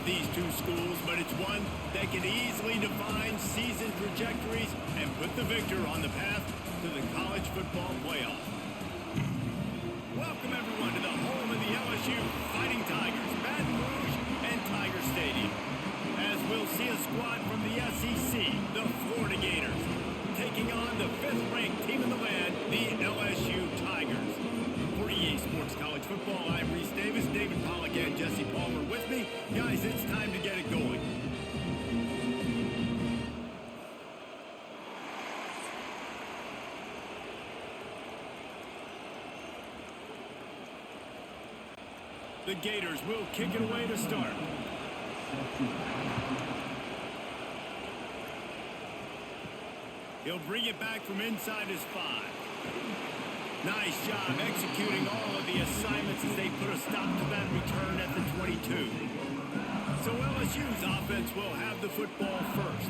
these two schools, but it's one that can easily define season trajectories and put the victor on the path to the college football playoff. Welcome, everyone, to the home of the LSU Fighting Tigers, Baton Rouge and Tiger Stadium. As we'll see a squad from the SEC, the Florida Gators, taking on the 5th-ranked team in the land, the LSU Tigers. For EA Sports College Football, I'm Reese Davis, David Pollack, and Jesse Palmer with me. Guys, it's time to get it going. The Gators will kick it away to start. He'll bring it back from inside his 5. Nice job executing all of the assignments as they put a stop to that return at the 22. So LSU's offense will have the football first.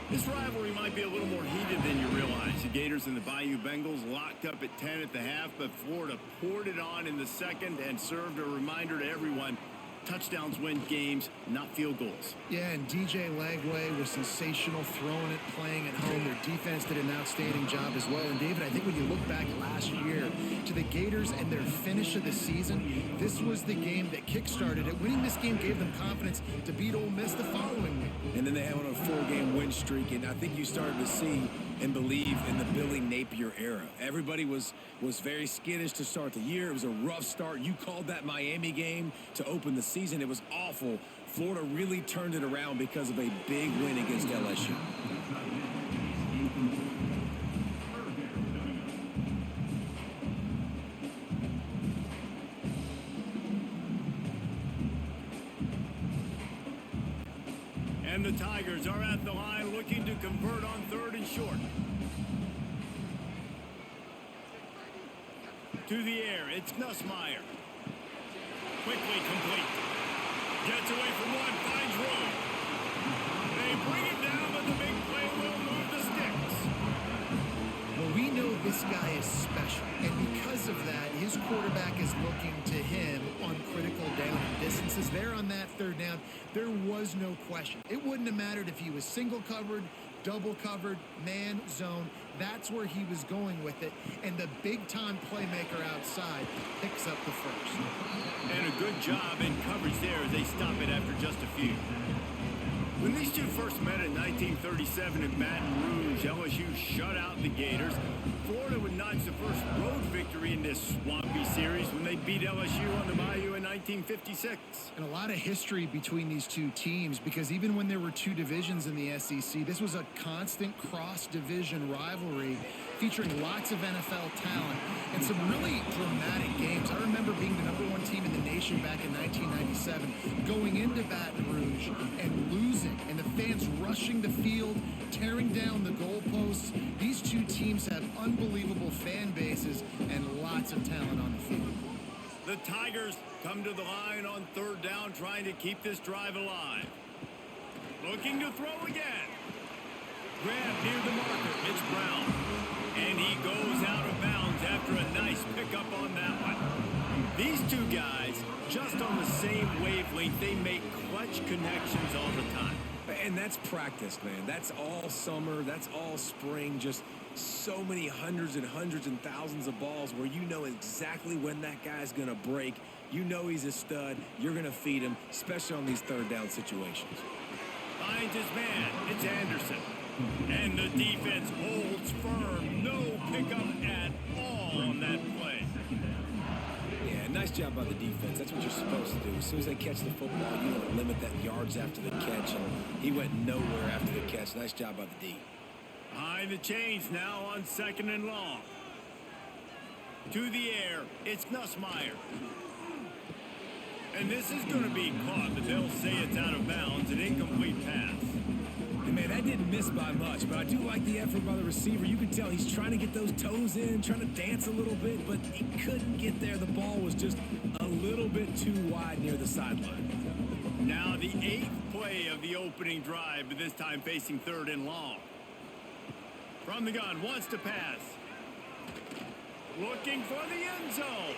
This rivalry might be a little more heated than you realize. The Gators and the Bayou Bengals locked up at 10 at the half, but Florida poured it on in the second and served a reminder to everyone. Touchdowns win games, not field goals. Yeah, and DJ Lagway was sensational throwing it, playing at home. Their defense did an outstanding job as well. And, David, I think when you look back last year to the Gators and their finish of the season, this was the game that kick-started it. Winning this game gave them confidence to beat Ole Miss the following week. And then they had on a 4-game win streak, and I think you started to see and believe in the Billy Napier era. Everybody was very skittish to start the year. It was a rough start. You called that Miami game to open the season. It was awful. Florida really turned it around because of a big win against LSU. And the Tigers are at the line looking to convert on 3rd and short. To the air, it's Nussmeier. Quickly complete. Gets away from one, finds room. They bring it down, but the big play will move the sticks. Well, we know this guy is special, and because of that, his quarterback is looking to him on critical down and distances. There on that 3rd down, there was no question. It wouldn't have mattered if he was single covered, double covered, man, zone. That's where he was going with it, and the big-time playmaker outside picks up the first. And a good job in coverage there as they stop it after just a few. When these two first met in 1937 in Baton Rouge, LSU shut out the Gators. Florida would notch the first road victory in this swampy series when they beat LSU on the Bayou in 1956. And a lot of history between these two teams, because even when there were two divisions in the SEC, this was a constant cross-division rivalry featuring lots of NFL talent and some really dramatic games. I remember being the #1 team in the nation back in 1997, going into Baton Rouge and losing, and the fans rushing the field, tearing down the goalposts. These two teams have unbelievable fan bases and lots of talent on the field. The Tigers come to the line on 3rd down, trying to keep this drive alive. Looking to throw again. Grab near the marker, Mitch Brown. And he goes out of bounds after a nice pickup on that one. These two guys, just on the same wavelength, they make clutch connections all the time. And that's practice, man. That's all summer. That's all spring. Just so many hundreds and thousands of balls where you know exactly when that guy's going to break. You know he's a stud. You're going to feed him, especially on these 3rd down situations. Finds his man. It's Anderson. And the defense holds firm. No pickup at all on that play. Yeah, nice job by the defense. That's what you're supposed to do. As soon as they catch the football, you want to limit that yards after the catch. And he went nowhere after the catch. Nice job by the D. Behind the chains now on 2nd and long. To the air, it's Nussmeier. And this is going to be caught, but they'll say it's out of bounds, an incomplete pass. And man, that didn't miss by much, but I do like the effort by the receiver. You can tell he's trying to get those toes in, trying to dance a little bit, but he couldn't get there. The ball was just a little bit too wide near the sideline. Now the 8th play of the opening drive, but this time facing 3rd and long. From the gun, wants to pass. Looking for the end zone.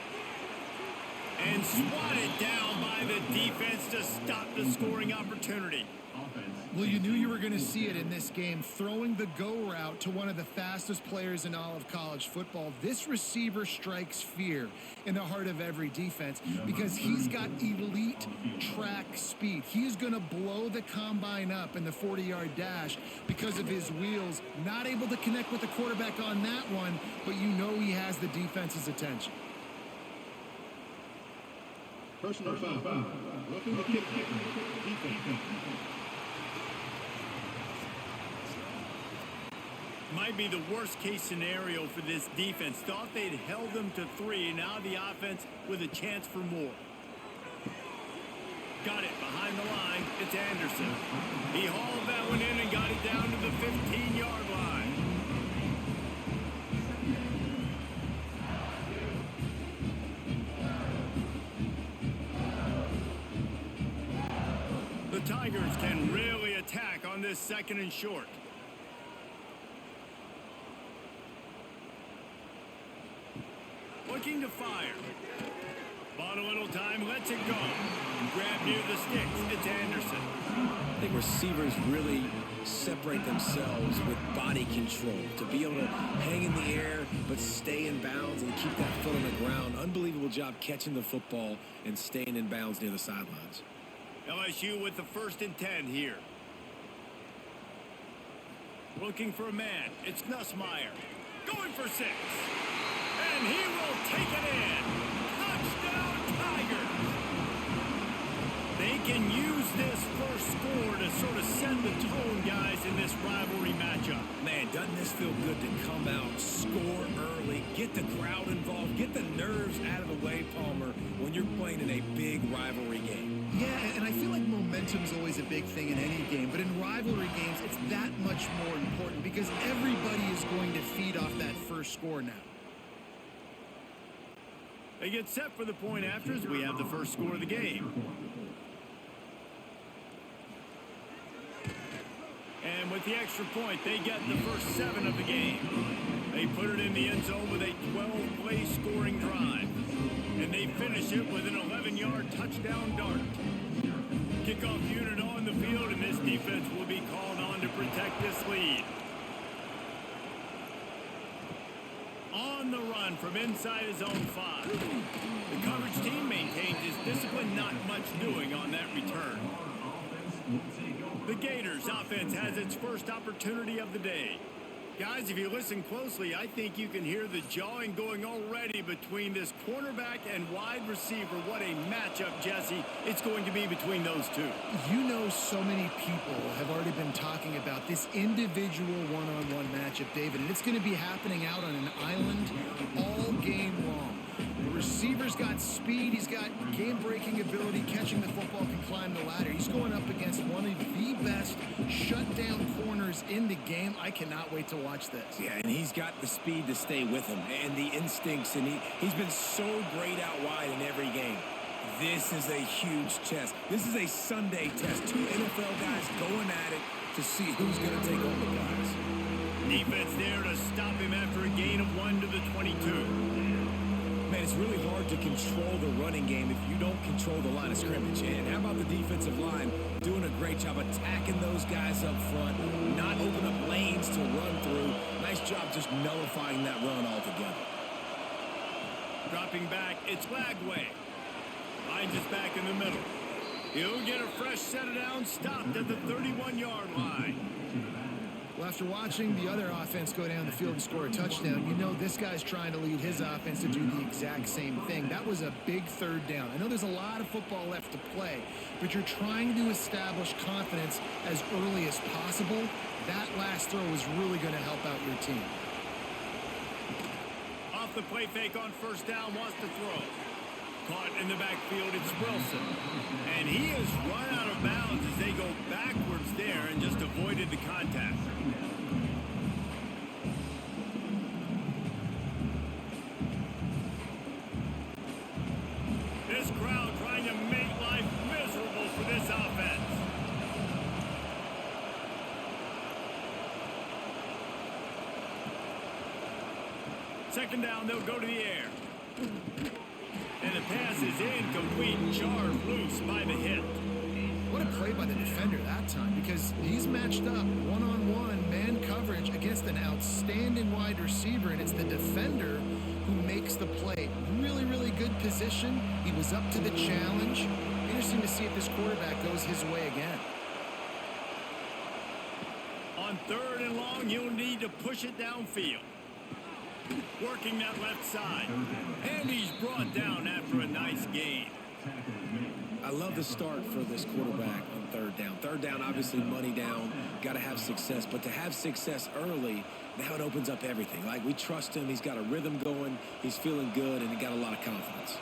And swatted down by the defense to stop the scoring opportunity. Well, you knew you were going to see it in this game, throwing the go route to one of the fastest players in all of college football. This receiver strikes fear in the heart of every defense because he's got elite track speed. He's going to blow the combine up in the 40-yard dash because of his wheels. Not able to connect with the quarterback on that one, but you know he has the defense's attention. Personal foul. Roughing the kick. Defense. Might be the worst case scenario for this defense. Thought they'd held them to 3. Now the offense with a chance for more. Got it behind the line. It's Anderson. He hauled that one in and got it down to the 15-yard line. The Tigers can really attack on this 2nd and short. Looking to fire. Bought a little time, lets it go. Grab near the sticks. It's Anderson. I think receivers really separate themselves with body control to be able to hang in the air but stay in bounds and keep that foot on the ground. Unbelievable job catching the football and staying in bounds near the sidelines. LSU with the 1st and 10 here. Looking for a man. It's Nussmeier. Going for 6. And he will take it in. Touchdown, Tigers. They can use this first score to sort of set the tone, guys, in this rivalry matchup. Man, doesn't this feel good to come out, score early, get the crowd involved, get the nerves out of the way, Palmer, when you're playing in a big rivalry game? Yeah, and I feel like momentum's always a big thing in any game, but in rivalry games, it's that much more important because everybody is going to feed off that first score now. They get set for the point after as we have the first score of the game. And with the extra point, they get the first 7 of the game. They put it in the end zone with a 12-play scoring drive. And they finish it with an 11-yard touchdown dart. Kickoff unit on the field, and this defense will be called on to protect this lead. On the run from inside his own 5. The coverage team maintains his discipline, not much doing on that return. The Gators offense has its first opportunity of the day. Guys, if you listen closely, I think you can hear the jawing going already between this cornerback and wide receiver. What a matchup, Jesse, it's going to be between those two. You know, so many people have already been talking about this individual one-on-one matchup, David, and it's going to be happening out on an island all game long. The receiver's got speed, he's got game-breaking ability, catching the football, can climb the ladder. He's going up against one of the best shutdown corners in the game. I cannot wait to watch this. Yeah, and he's got the speed to stay with him and the instincts, and he's been so great out wide in every game. This is a huge test. This is a Sunday test. 2 NFL guys going at it to see who's going to take on the guys. Defense there to stop him after a gain of 1 to the 22. Man, it's really hard to control the running game if you don't control the line of scrimmage. And how about the defensive line doing a great job attacking those guys up front, not open up lanes to run through. Nice job just nullifying that run altogether. Dropping back, it's Lagway. Finds us back in the middle. He'll get a fresh set down, stopped at the 31-yard line. Well, after watching the other offense go down the field and score a touchdown, you know this guy's trying to lead his offense to do the exact same thing. That was a big 3rd down. I know there's a lot of football left to play, but you're trying to establish confidence as early as possible. That last throw is really going to help out your team. Off the play fake on 1st down, wants to throw. Caught in the backfield, it's Wilson. And he is run out of bounds as they go backwards there and just avoided the contact. This crowd trying to make life miserable for this offense. Second down, they'll go to the air. And the pass is incomplete, jarred loose by the hit. What a play by the defender that time, because he's matched up one-on-one man coverage against an outstanding wide receiver, and it's the defender who makes the play. Really, really good position. He was up to the challenge. Interesting to see if this quarterback goes his way again. On 3rd and long, you'll need to push it downfield. Working that left side. And he's brought down after a nice gain. I love the start for this quarterback on 3rd down. 3rd down, obviously money down, got to have success. But to have success early, now it opens up everything. Like, we trust him. He's got a rhythm going. He's feeling good, and he got a lot of confidence.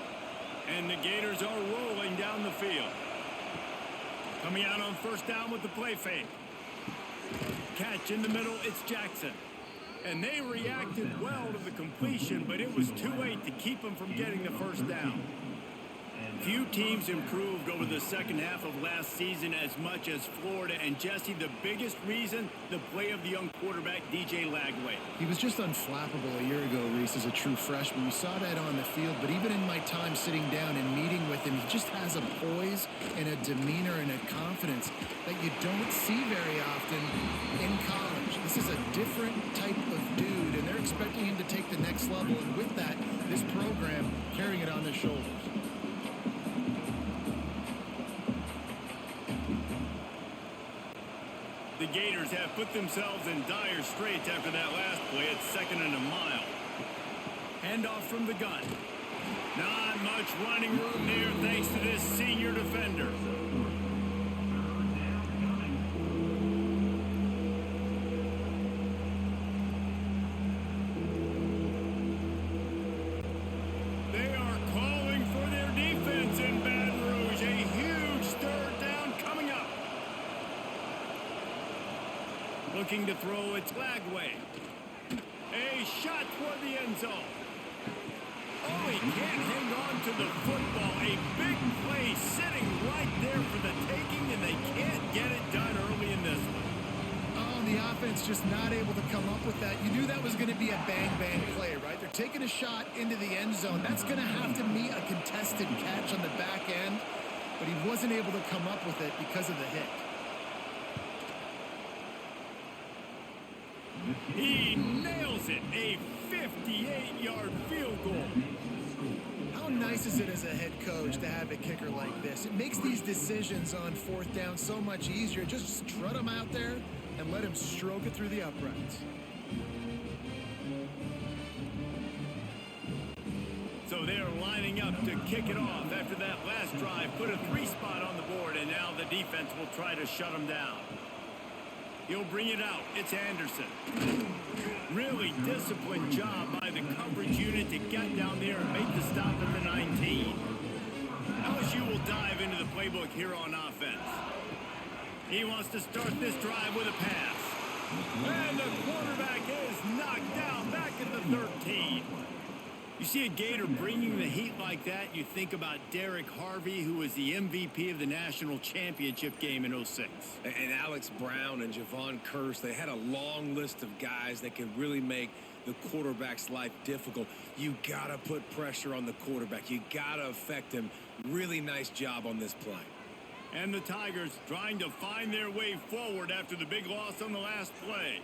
And the Gators are rolling down the field. Coming out on 1st down with the play fake. Catch in the middle, it's Jackson. And they reacted well to the completion, but it was too late to keep them from getting the 1st down. Few teams improved over the second half of last season as much as Florida. And Jesse, the biggest reason, the play of the young quarterback, DJ Lagway. He was just unflappable a year ago, Reese, as a true freshman. We saw that on the field, but even in my time sitting down and meeting with him, he just has a poise and a demeanor and a confidence that you don't see very often in college. This is a different type of dude, and they're expecting him to take the next level. And with that, this program carrying it on their shoulders. The Gators have put themselves in dire straits after that last play. It's 2nd and a mile. Handoff from the gun. Not much running room there thanks to this senior defender. They are calling for their defense in Baton Rouge. A huge 3rd down coming up. Looking to throw, it's Lagway. A shot toward the end zone. Oh, he can't hang on to the football. A big play sitting right there for the taking, and they can't get it done early in this one. Oh, the offense just not able to come up with that. You knew that was going to be a bang-bang play, right? They're taking a shot into the end zone. That's going to have to meet a contested catch on the back end, but he wasn't able to come up with it because of the hit. He nails it. A 58-yard field goal. How nice is it as a head coach to have a kicker like this? It makes these decisions on 4th down so much easier. Just strut him out there and let him stroke it through the uprights. So they're lining up to kick it off after that last drive. Put a 3-spot on the board, and now the defense will try to shut him down. He'll bring it out. It's Anderson. Really disciplined job by the coverage unit to get down there and make the stop at the 19. LSU will dive into the playbook here on offense. He wants to start this drive with a pass. And the quarterback is knocked down back at the 13. You see a Gator bringing the heat like that, you think about Derek Harvey, who was the MVP of the national championship game in 06. And Alex Brown and Javon Curse, they had a long list of guys that could really make the quarterback's life difficult. You got to put pressure on the quarterback. You got to affect him. Really nice job on this play. And the Tigers trying to find their way forward after the big loss on the last play.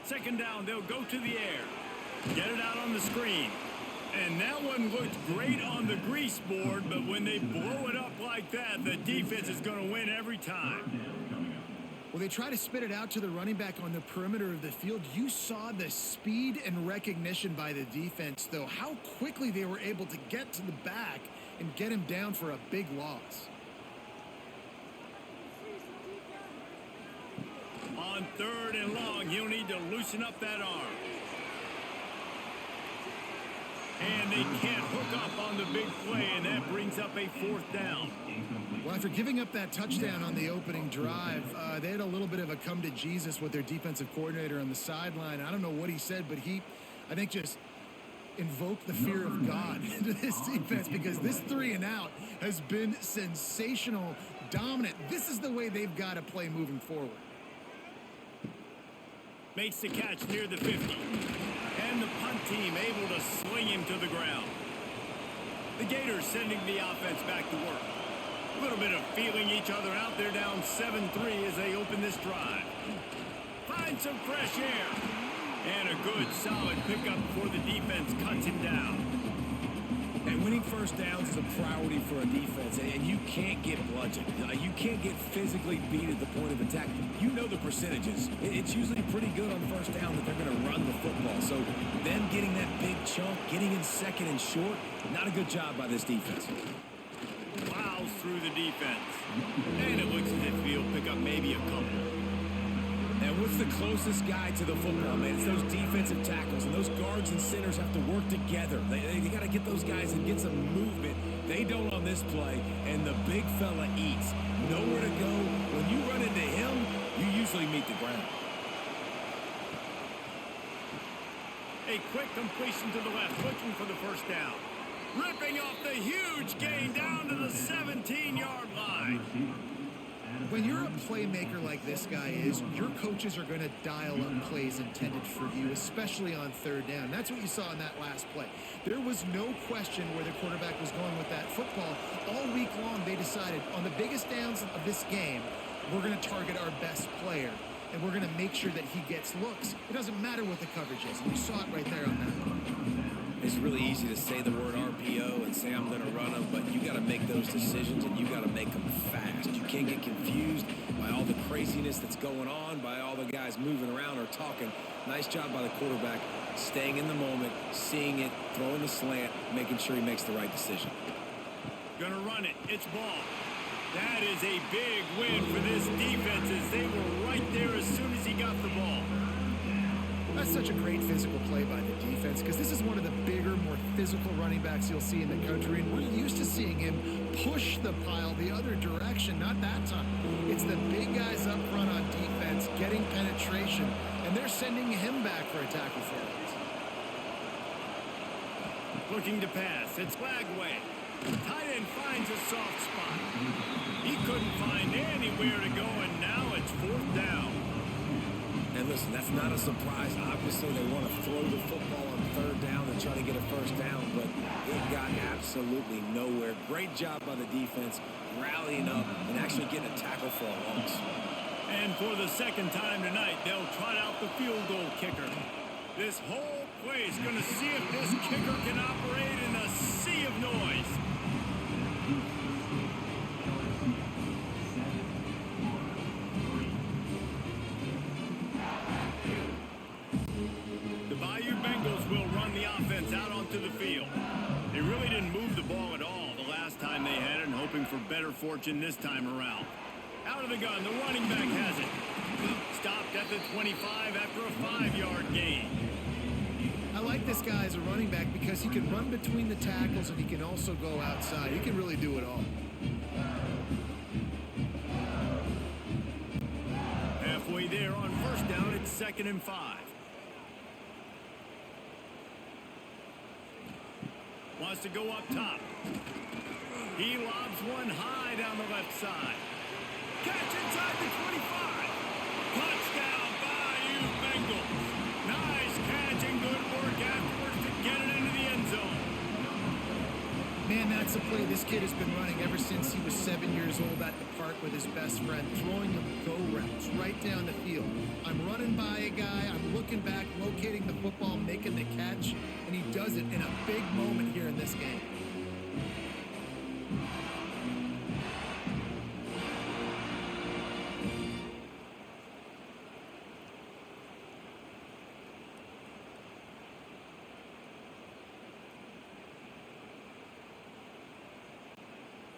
2nd down, they'll go to the air. Get it out on the screen. And that one looked great on the grease board, but when they blow it up like that, the defense is going to win every time. Well, they try to spit it out to the running back on the perimeter of the field. You saw the speed and recognition by the defense, though, how quickly they were able to get to the back and get him down for a big loss. On 3rd and long, he'll need to loosen up that arm. And they can't hook up on the big play, and that brings up a 4th down. Well, after giving up that touchdown on the opening drive, they had a little bit of a come to Jesus with their defensive coordinator on the sideline. I don't know what he said, but he, I think, just invoked the fear of God into this defense, because this 3-and-out has been sensational, dominant. This is the way they've got to play moving forward. Makes the catch near the 50. And the punt team able to sling him to the ground. The Gators sending the offense back to work. A little bit of feeling each other out. They're down 7-3 as they open this drive. Find some fresh air. And a good, solid pickup before the defense cuts him down. And winning first downs is a priority for a defense, and you can't get bludgeoned. You can't get physically beat at the point of attack. You know the percentages. It's usually pretty good on first down that they're going to run the football. So them getting that big chunk, getting in second and short, not a good job by this defense. Plows through the defense. And it looks as if he'll pick up maybe a couple. And what's the closest guy to the football, man? It's those defensive tackles, and those guards and centers have to work together. They got to get those guys and get some movement. They don't on this play, and the big fella eats. Nowhere to go. When you run into him, you usually meet the ground. A quick completion to the left, looking for the first down. Ripping off the huge gain down to the 17-yard line. When you're a playmaker like this guy is, your coaches are going to dial up plays intended for you, especially on third down. That's what you saw in that last play. There was no question where the quarterback was going with that football. All week long, they decided on the biggest downs of this game, we're going to target our best player, and we're going to make sure that he gets looks. It doesn't matter what the coverage is, and you saw it right there on that play. It's really easy to say the word RPO and say I'm going to run them, but you got to make those decisions, and you got to make them fast. You can't get confused by all the craziness that's going on, by all the guys moving around or talking. Nice job by the quarterback, staying in the moment, seeing it, throwing the slant, making sure he makes the right decision. Gonna run it. It's ball. That is a big win for this defense as they were right there as soon as he got the ball. That's such a great physical play by the defense because this is one of the bigger, more physical running backs you'll see in the country, and we're used to seeing him push the pile the other direction, not that time. It's the big guys up front on defense getting penetration, and they're sending him back for a tackle for it. Looking to pass. It's Flagway. Tight end finds a soft spot. He couldn't find anywhere to go, and now it's fourth down. And listen, that's not a surprise. Obviously, they want to throw the football on third down and try to get a first down, but it got absolutely nowhere. Great job by the defense, rallying up and actually getting a tackle for a loss. And for the second time tonight, they'll trot out the field goal kicker. This whole play is going to see if this kicker can operate in a sea of noise. Out onto the field. They really didn't move the ball at all the last time they had it, and hoping for better fortune this time around. Out of the gun, the running back has it. Stopped at the 25 after a 5-yard gain. I like this guy as a running back because he can run between the tackles and he can also go outside. He can really do it all. Halfway there on first down, it's 2nd and 5. Wants to go up top. He lobs one high down the left side. Catch inside the 25. Touchdown, Bayou Bengals. Nice catch and good work afterwards to get it into the end zone. Man, that's a play this kid has been running ever since he was 7 years old at the park with his best friend, throwing him go routes right down the field. I'm running by a guy, I'm looking back, locating the football, making the catch, and he does it in a big moment here in this game.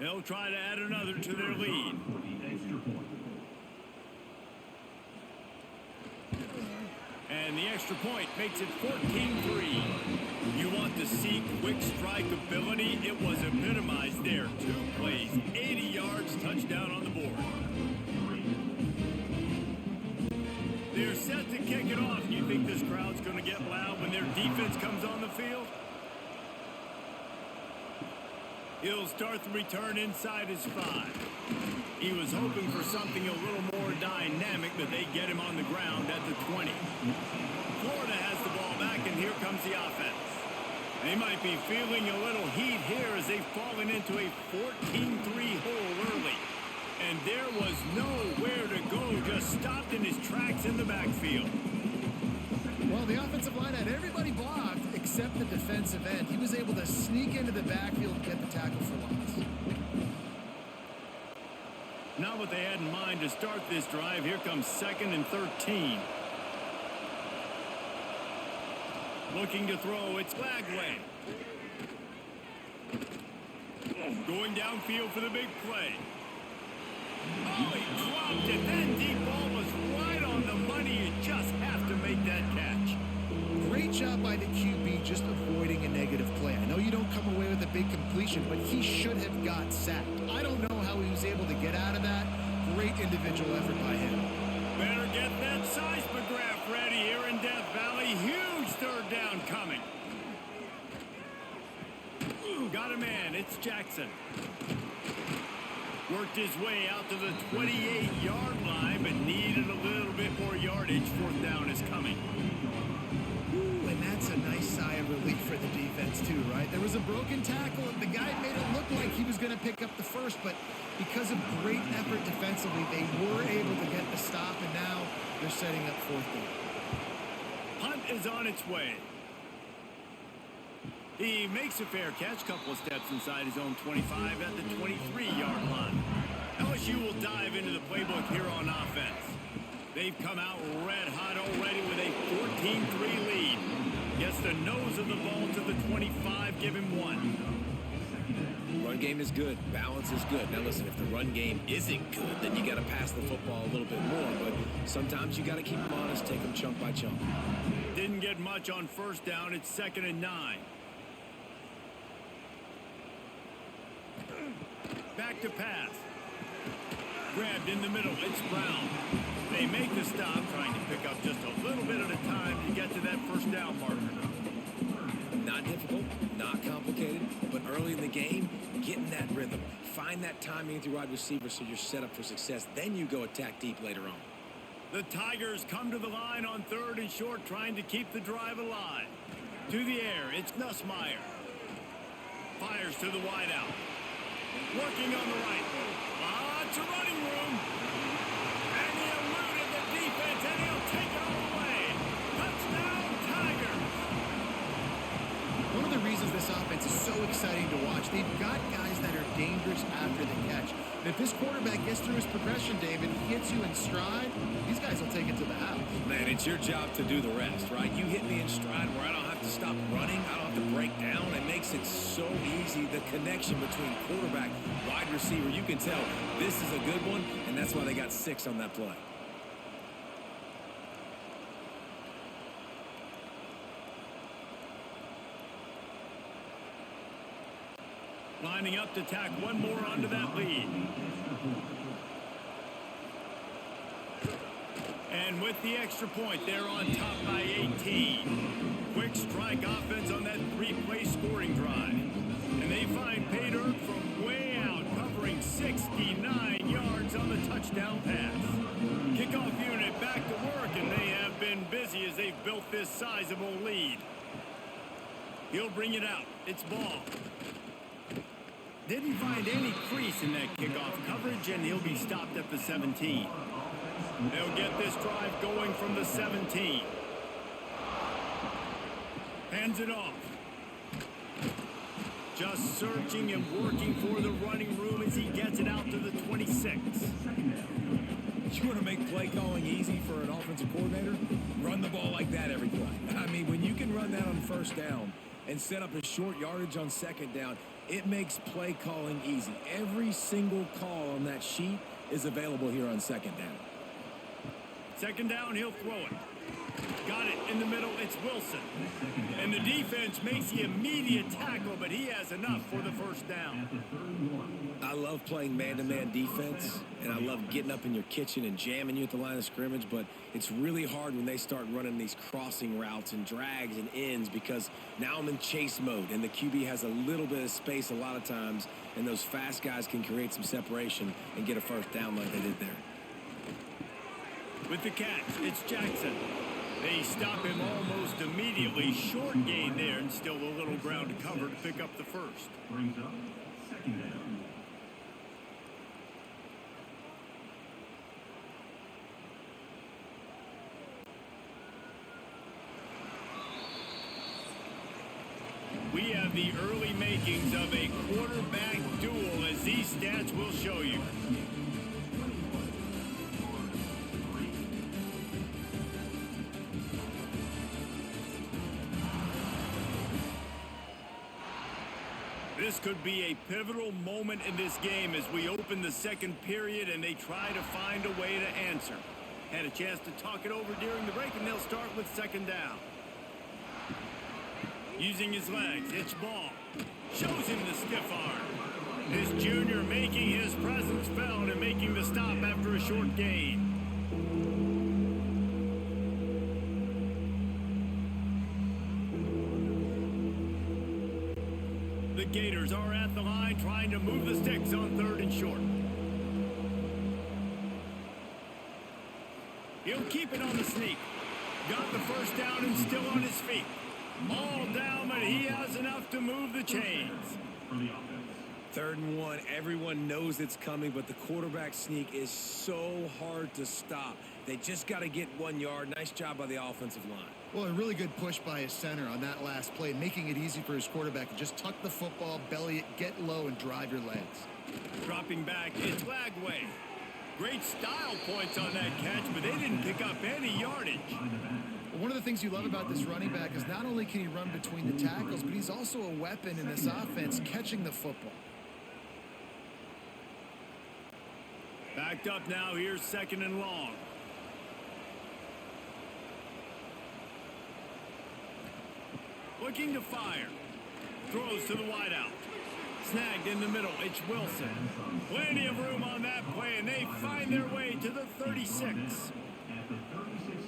They'll try to add another to their lead. And the extra point makes it 14-3. You want to see quick strike ability? It was epitomized there. 2 plays, 80 yards, touchdown on the board. They're set to kick it off. You think this crowd's going to get loud when their defense comes on the field? He'll start the return inside his 5. He was hoping for something a little more dynamic, but they get him on the ground at the 20. Florida has the ball back, and here comes the offense. They might be feeling a little heat here as they've fallen into a 14-3 hole early. And there was nowhere to go, just stopped in his tracks in the backfield. Well, the offensive line had everybody blocked except the defensive end. He was able to sneak into the backfield and get the tackle for loss. Not what they had in mind to start this drive. Here comes 2nd and 13. Looking to throw, it's Glagway. Going downfield for the big play. Oh, he dropped it. That deep ball was right on the money. You just have to make that catch. Great job by the QB just avoiding a negative play. I know you don't come away with a big completion, but he should have got sacked. I don't know how he was able to get out of that. Great individual effort by him. Better get that seismograph ready here in Death Valley. Huge third down coming. Got a man. It's Jackson. Worked his way out to the 28-yard line, but needed a little bit more yardage. 4th down is coming. Ooh, and that's a nice sigh of relief for the defense, too, right? There was a broken tackle. The guy made it look like he was going to pick up the first, but because of great effort defensively, they were able to get the stop, and now they're setting up 4th down. Punt is on its way. He makes a fair catch, couple of steps inside his own 25 at the 23-yard line. LSU will dive into the playbook here on offense. They've come out red hot already with a 14-3 lead. Gets the nose of the ball to the 25, give him 1. Run game is good. Balance is good. Now listen, if the run game isn't good, then you got to pass the football a little bit more. But sometimes you got to keep them honest, take them chunk by chunk. Didn't get much on 1st down. It's 2nd and 9. Back to pass. Grabbed in the middle. It's Brown. They make the stop, trying to pick up just a little bit at a time to get to that 1st down marker. Not difficult, not complicated, but early in the game, get in that rhythm. Find that timing with your wide receiver so you're set up for success. Then you go attack deep later on. The Tigers come to the line on 3rd and short, trying to keep the drive alive. To the air, it's Nussmeier. Fires to the wideout. Working on the right. Lots of running room. And he eluded the defense, and he'll take it all the way. Touchdown, Tigers. One of the reasons this offense is so exciting to watch, they've got guys that are dangerous after the catch. And if this quarterback gets through his progression, David, he hits you in stride, these guys will take it to the house. Man, it's your job to do the rest, right? You hit me in stride where I don't have to stop running. I don't have to break down. It makes it so easy. The connection between quarterback, wide receiver, you can tell this is a good one, and that's why they got 6 on that play. Lining up to tack one more onto that lead. And with the extra point, they're on top by 18. Quick strike offense on that 3-play scoring drive. And they find pay dirt from way out, covering 69 yards on the touchdown pass. Kickoff unit back to work, and they have been busy as they've built this sizable lead. He'll bring it out. It's ball. Didn't find any crease in that kickoff coverage, and he'll be stopped at the 17. They'll get this drive going from the 17. Hands it off. Just searching and working for the running room as he gets it out to the 26. You want to make play calling easy for an offensive coordinator? Run the ball like that every play. I mean, when you can run that on 1st down and set up a short yardage on 2nd down, it makes play calling easy. Every single call on that sheet is available here on 2nd down. 2nd down, he'll throw it. Got it in the middle, it's Wilson. And the defense makes the immediate tackle, but he has enough for the 1st down. I love playing man-to-man defense, and I love getting up in your kitchen and jamming you at the line of scrimmage, but it's really hard when they start running these crossing routes and drags and ends because now I'm in chase mode, and the QB has a little bit of space a lot of times, and those fast guys can create some separation and get a 1st down like they did there. With the catch, it's Jackson. They stop him almost immediately. Short gain there, and still a little ground to cover to pick up the first. Brings up second down. We have the early makings of a quarterback duel, as these stats will show you. This could be a pivotal moment in this game as we open the second period and they try to find a way to answer. Had a chance to talk it over during the break, and they'll start with second down. Using his legs, it's ball. Shows him the stiff arm. This junior making his presence felt and making the stop after a short gain. The Gators are at the line trying to move the sticks on third and short. He'll keep it on the sneak. Got the first down and still on his feet. All down, but he has enough to move the chains. Third and 1, everyone knows it's coming, but the quarterback sneak is so hard to stop. They just got to get 1 yard. Nice job by the offensive line. Well, a really good push by his center on that last play, making it easy for his quarterback to just tuck the football, belly it, get low, and drive your legs. Dropping back, it's Lagway. Great style points on that catch, but they didn't pick up any yardage. One of the things you love about this running back is not only can he run between the tackles, but he's also a weapon in this offense, catching the football. Backed up now, here's second and long. Looking to fire. Throws to the wideout. Snagged in the middle, it's Wilson. Plenty of room on that play, and they find their way to the 36.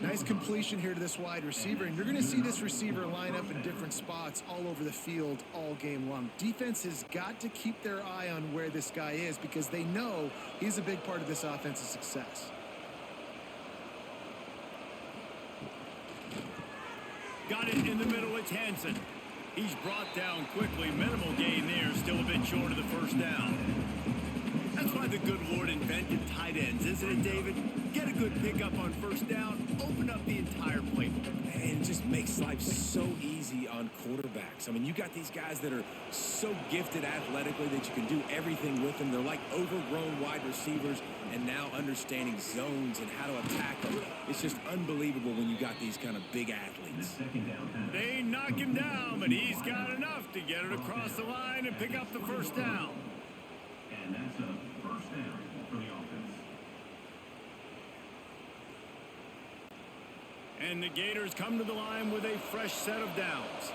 Nice completion here to this wide receiver, and you're going to see this receiver line up in different spots all over the field all game long. Defense has got to keep their eye on where this guy is because they know he's a big part of this offense's success. Got it in the middle, it's Hansen. He's brought down quickly. Minimal gain there, still a bit short of the first down. That's why the good Lord invented tight ends, isn't it, David? Get a good pickup on first down, open up the entire playbook. And it just makes life so easy on quarterbacks. I mean, you got these guys that are so gifted athletically that you can do everything with them. They're like overgrown wide receivers, and now understanding zones and how to attack them. It's just unbelievable when you got these kind of big athletes. They knock him down, but he's got enough to get it across the line and pick up the first down. And that's a first down for the offense. And the Gators come to the line with a fresh set of downs.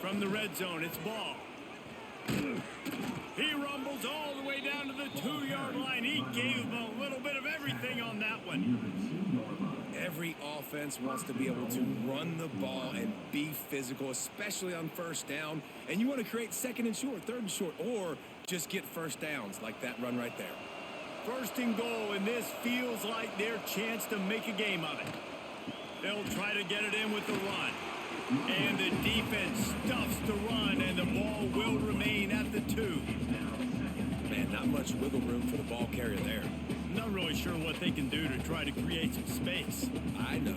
From the red zone, it's Ball. He rumbles all the way down to the 2-yard line. He gave a little bit of everything on that one. Every offense wants to be able to run the ball and be physical, especially on first down. And you want to create second and short, third and short, or just get first downs like that run right there. First and goal, and this feels like their chance to make a game of it. They'll try to get it in with the run. And the defense stuffs the run, and the ball will remain at the 2. Man, not much wiggle room for the ball carrier there. Not really sure what they can do to try to create some space. I know.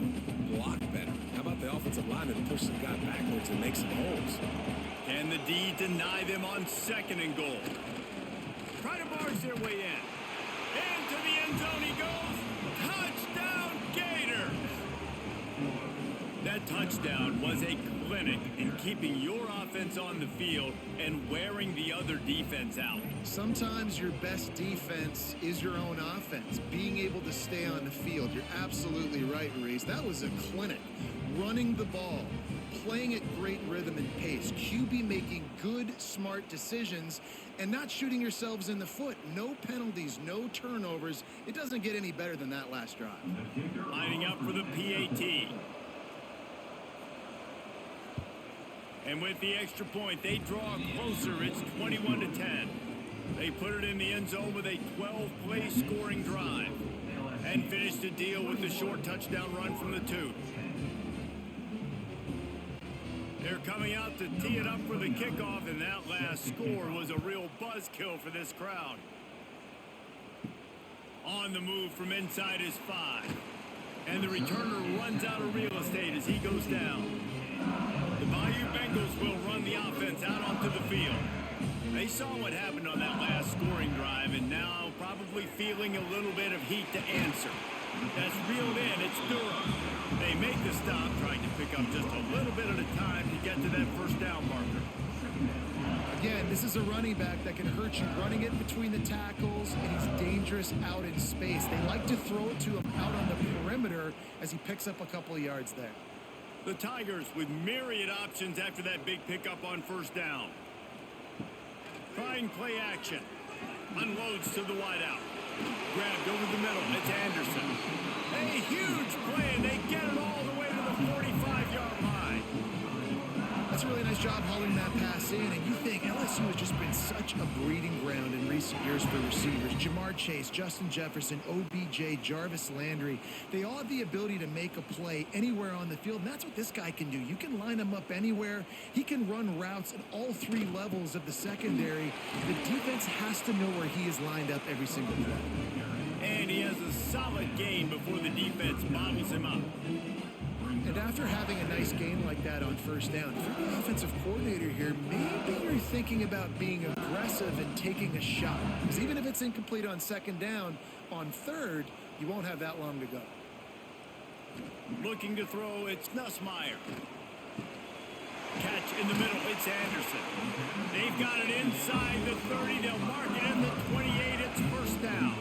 Block better. How about the offensive lineman push some guy backwards and make some holes? Can the D deny them on second and goal? Try to barge their way in. Into the end zone he goes. Touchdown, Gators! That touchdown was a clinic in keeping your offense on the field and wearing the other defense out. Sometimes your best defense is your own offense, being able to stay on the field. You're absolutely right, Reese. That was a clinic. Running the ball, playing at great rhythm and pace, QB making good, smart decisions, and not shooting yourselves in the foot. No penalties, no turnovers. It doesn't get any better than that last drive. Lining up for the PAT. And with the extra point, they draw closer. It's 21-10. They put it in the end zone with a 12-play scoring drive and finished the deal with the short touchdown run from the 2. They're coming out to tee it up for the kickoff, and that last score was a real buzzkill for this crowd. On the move from inside his 5. And the returner runs out of real estate as he goes down. The Bayou Bengals will run the offense out onto the field. They saw what happened on that last scoring drive, and now probably feeling a little bit of heat to answer. That's reeled in. It's Durham. They make the stop, trying to pick up just a little bit at a time to get to that first down marker. Again, this is a running back that can hurt you running it between the tackles, and he's dangerous out in space. They like to throw it to him out on the perimeter as he picks up a couple of yards there. The Tigers with myriad options after that big pickup on first down. Trying play action. Unloads to the wideout. Grabbed over the middle. It's Anderson. A huge play, and they get it all the way to the 45-yard line. That's a really nice job hauling that pass in, and you think LSU has just been such a breeding ground in recent years for receivers. Jamar Chase, Justin Jefferson, OBJ, Jarvis Landry, they all have the ability to make a play anywhere on the field, and that's what this guy can do. You can line him up anywhere. He can run routes at all 3 levels of the secondary. The defense has to know where he is lined up every single play. And he has a solid gain before the defense bottles him up. And after having a nice game like that on first down, if you're the offensive coordinator here, maybe you're thinking about being aggressive and taking a shot. Because even if it's incomplete on second down, on third, you won't have that long to go. Looking to throw, it's Nussmeier. Catch in the middle, it's Anderson. They've got it inside the 30. They'll mark it in the 28. It's first down.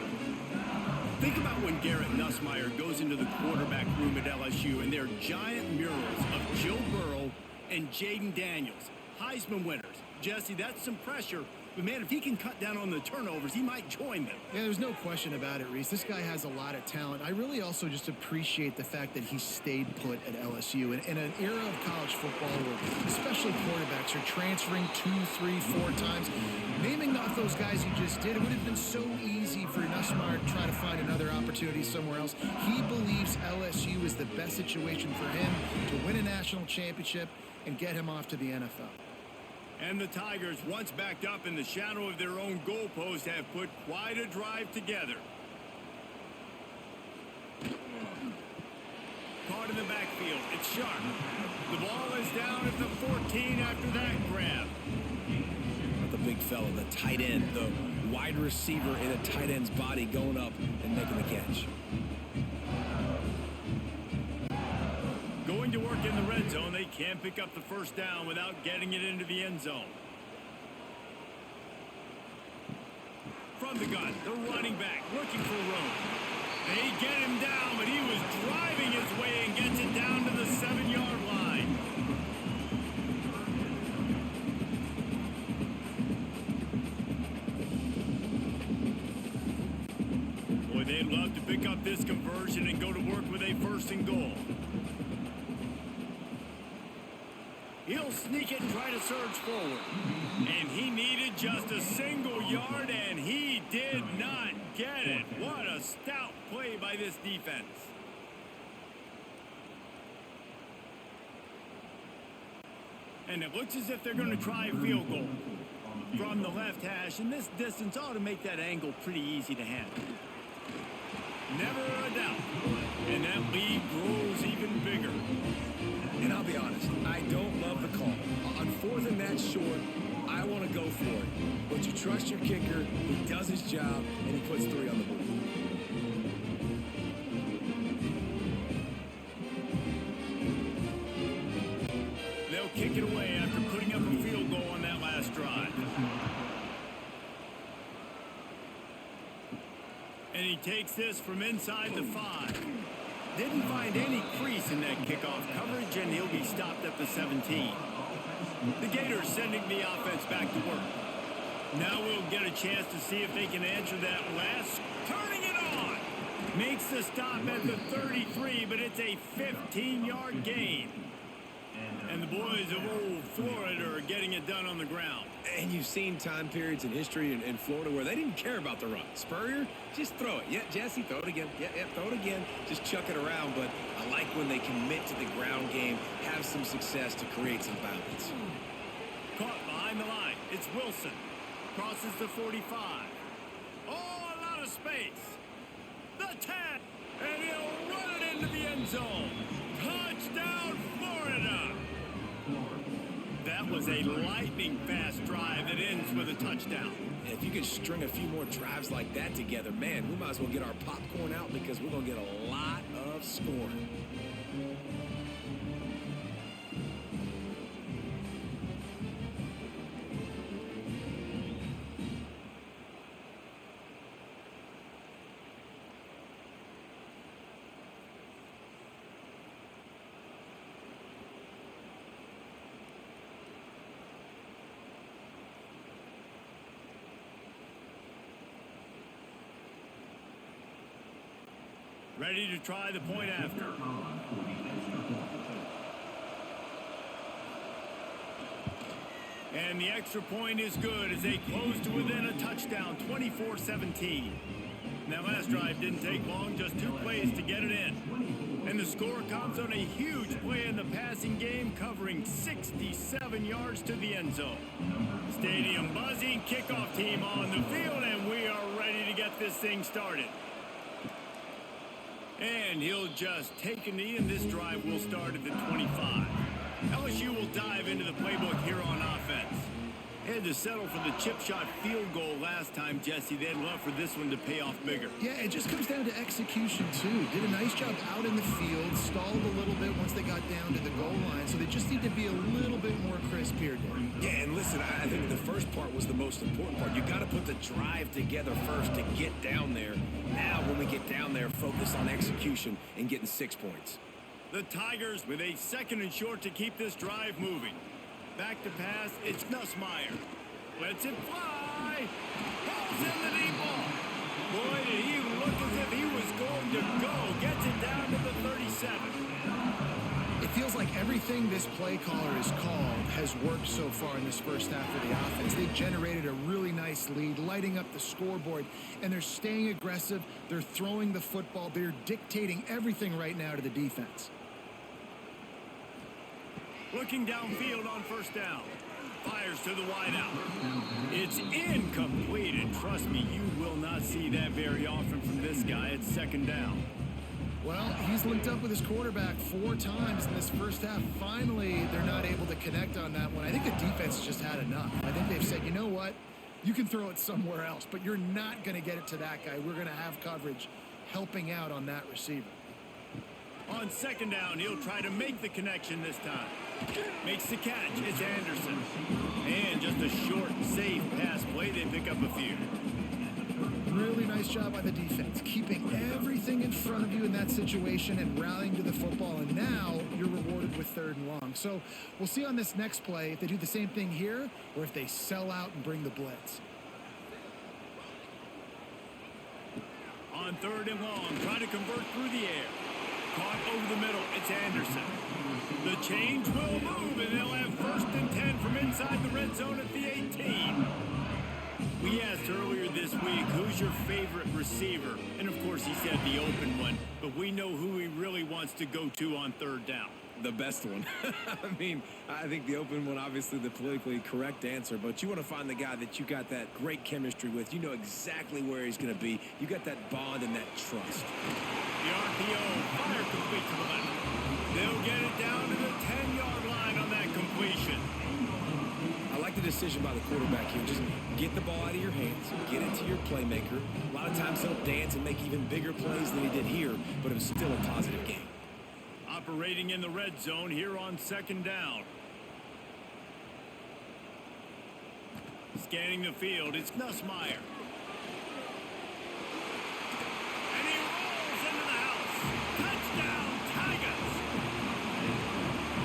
Think about when Garrett Nussmeier goes into the quarterback room at LSU and their giant murals of Joe Burrow and Jaden Daniels, Heisman winners. Jesse, that's some pressure. But, man, if he can cut down on the turnovers, he might join them. Yeah, there's no question about it, Reese. This guy has a lot of talent. I really also just appreciate the fact that he stayed put at LSU. In an era of college football where especially quarterbacks are transferring 2, 3, 4 times, naming off those guys you just did, it would have been so easy for Nussmeier to try to find another opportunity somewhere else. He believes LSU is the best situation for him to win a national championship and get him off to the NFL. And the Tigers, once backed up in the shadow of their own goalpost, have put quite a drive together. Caught in the backfield. It's Sharp. The ball is down at the 14 after that grab. The big fella, the tight end, the wide receiver in a tight end's body going up and making the catch. Going to work in the red zone. They can't pick up the first down without getting it into the end zone. From the gun, the running back looking for room. They get him down, but he was driving his way and gets it down to the 7-yard line. Boy, they'd love to pick up this conversion and go to work with a 1st and goal. He'll sneak it and try to surge forward. And he needed just a single yard, and he did not get it. What a stout play by this defense. And it looks as if they're going to try a field goal from the left hash. And this distance ought to make that angle pretty easy to handle. Never a doubt. And that lead grows even bigger. And I'll be honest, I don't love the call. On 4th and that short, I want to go for it. But you trust your kicker, he does his job, and he puts 3 on the board. They'll kick it away after putting up a field goal on that last drive. And he takes this from inside the 5. Didn't find any crease in that kickoff coverage, and he'll be stopped at the 17. The Gators sending the offense back to work. Now we'll get a chance to see if they can answer that last. Turning it on. Makes the stop at the 33, but it's a 15-yard gain. And the boys of old Florida are getting it done on the ground. And you've seen time periods in history in Florida where they didn't care about the run. Spurrier, just throw it. Yeah, Jesse, throw it again. Yeah, throw it again. Just chuck it around. But I like when they commit to the ground game, have some success to create some balance. Caught behind the line. It's Wilson. Crosses the 45. Oh, a lot of space. The 10. And he'll run it into the end zone. Touchdown, Florida. That was a lightning-fast drive that ends with a touchdown. And if you could string a few more drives like that together, man, we might as well get our popcorn out because we're going to get a lot of scoring. Ready to try the point after. And the extra point is good as they close to within a touchdown, 24-17. That last drive didn't take long, just 2 plays to get it in. And the score comes on a huge play in the passing game, covering 67 yards to the end zone. Stadium buzzing, kickoff team on the field, and we are ready to get this thing started. And he'll just take a knee, and this drive will start at the 25. LSU will dive into the playbook here on offense. They had to settle for the chip shot field goal last time, Jesse. They'd love for this one to pay off bigger. Yeah, it just comes down to execution, too. Did a nice job out in the field, stalled a little bit once they got down to the goal line, so they just need to be a little bit more crisp here, Dave. Yeah, and listen, I think the first part was the most important part. You got to put the drive together first to get down there. Now, when we get down there, focus on execution and getting 6 points. The Tigers with a 2nd and short to keep this drive moving. Back to pass, it's Nussmeier. Lets it fly. Falls in the deep ball. Boy, did he look as if he was going to go. Gets it down to the 37. It feels like everything this play caller has called has worked so far in this first half of the offense. They've generated a really nice lead, lighting up the scoreboard, and they're staying aggressive. They're throwing the football. They're dictating everything right now to the defense. Looking downfield on first down. Fires to the wideout. It's incomplete, and trust me, you will not see that very often from this guy. It's 2nd down. Well, he's linked up with his quarterback 4 times in this first half. Finally, they're not able to connect on that one. I think the defense just had enough. I think they've said, you know what? You can throw it somewhere else, but you're not going to get it to that guy. We're going to have coverage helping out on that receiver. On 2nd down, he'll try to make the connection this time. Makes the catch. It's Anderson. And just a short, safe pass play. They pick up a few. Really nice job by the defense, keeping everything in front of you in that situation and rallying to the football. And now you're rewarded with 3rd and long. So we'll see on this next play if they do the same thing here or if they sell out and bring the blitz. On 3rd and long, try to convert through the air. Caught over the middle. It's Anderson. The change will move, and they'll have 1st and 10 from inside the red zone at the 18. We asked earlier this week, who's your favorite receiver? And, of course, he said the open one. But we know who he really wants to go to on 3rd down. The best one. I mean, I think the open one, obviously the politically correct answer, but you want to find the guy that you got that great chemistry with. You know exactly where he's going to be. You got that bond and that trust. The RPO, fire complete to the left. They'll get it down to the 10-yard line on that completion. I like the decision by the quarterback here. Just get the ball out of your hands, get it to your playmaker. A lot of times he'll dance and make even bigger plays than he did here, but it was still a positive game. Operating in the red zone here on 2nd down. Scanning the field, it's Nussmeier. And he rolls into the house. Touchdown, Tigers.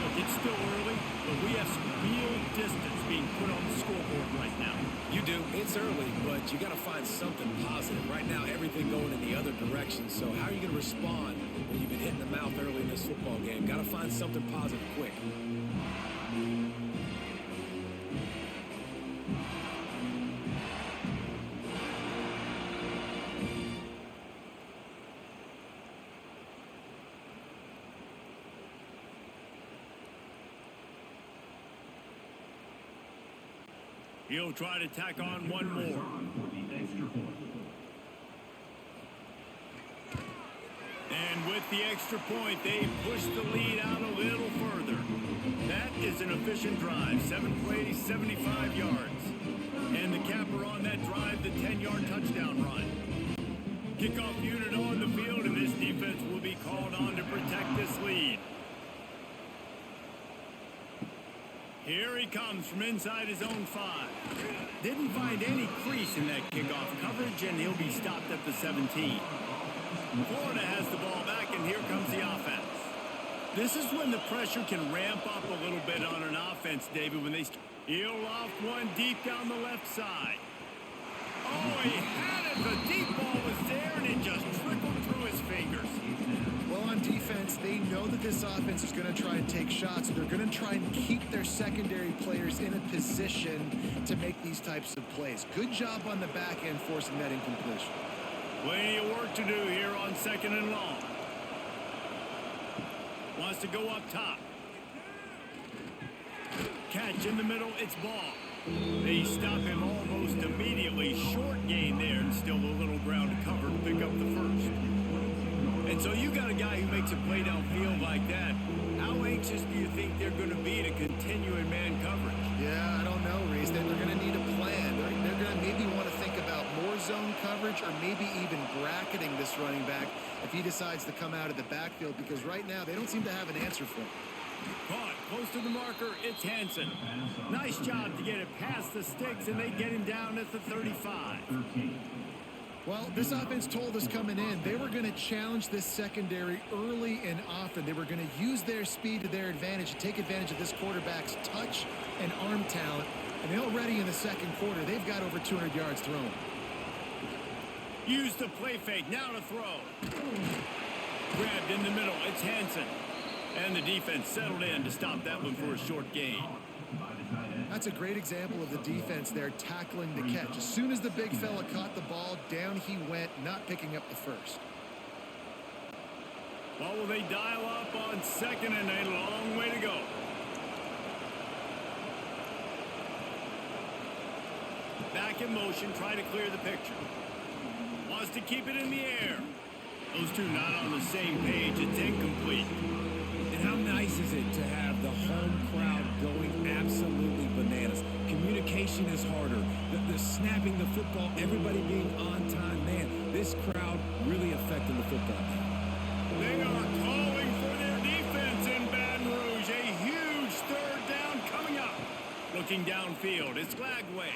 Look, it's still early, but we have some real distance being put on the scoreboard right now. You do. It's early, but you got to find something positive. Right now, everything going in the other direction. So how are you going to respond when you've been hitting the mouth early in this football game? Got to find something positive quick. He'll try to tack on one more. For the extra point. And with the extra point, they push the lead out a little further. That is an efficient drive. 7 plays, 75 yards. And the capper on that drive, the 10-yard touchdown run. Kickoff unit on the field, and this defense will be called on to protect this lead. Here he comes from inside his own 5. Didn't find any crease in that kickoff coverage, and he'll be stopped at the 17. Florida has the ball back, and here comes the offense. This is when the pressure can ramp up a little bit on an offense, David, when they he'll loft one deep down the left side. Oh, he had it. The deep ball was there, and it just trickled through his fingers. Well, on defense, they know that this offense is going to try and take shots. So they're going to try and keep their secondary players in a position to make these types of plays. Good job on the back end forcing that incompletion. Plenty of work to do here on 2nd and long. Wants to go up top. Catch in the middle, it's ball. They stop him almost immediately. Short gain there, and still a little ground to cover to pick up the first. And so you got a guy who makes a play downfield like that. How anxious do you think they're going to be to continue in man coverage? Yeah, I don't know, Reese. They're going to need a plan. They're going to maybe want to think about more zone coverage or maybe even bracketing this running back if he decides to come out of the backfield, because right now they don't seem to have an answer for him. Caught close to the marker, it's Hansen. Nice job to get it past the sticks, and they get him down at the 35. Well, this offense told us coming in they were going to challenge this secondary early and often. They were going to use their speed to their advantage, take advantage of this quarterback's touch and arm talent. And already in the second quarter, they've got over 200 yards thrown. Use the play fake, now to throw. Grabbed in the middle, it's Hansen. And the defense settled in to stop that one for a short gain. That's a great example of the defense there tackling the catch. As soon as the big fella caught the ball, down he went, not picking up the first. Well, will they dial up on 2nd and a long way to go? Back in motion, try to clear the picture. Wants to keep it in the air. Those two not on the same page. It's incomplete. And how nice is it to have the home crowd going absolutely bananas? Communication is harder. The snapping the football, everybody being on time. Man, this crowd really affecting the football game. They are calling for their defense in Baton Rouge. A huge 3rd down coming up. Looking downfield, it's Glagway.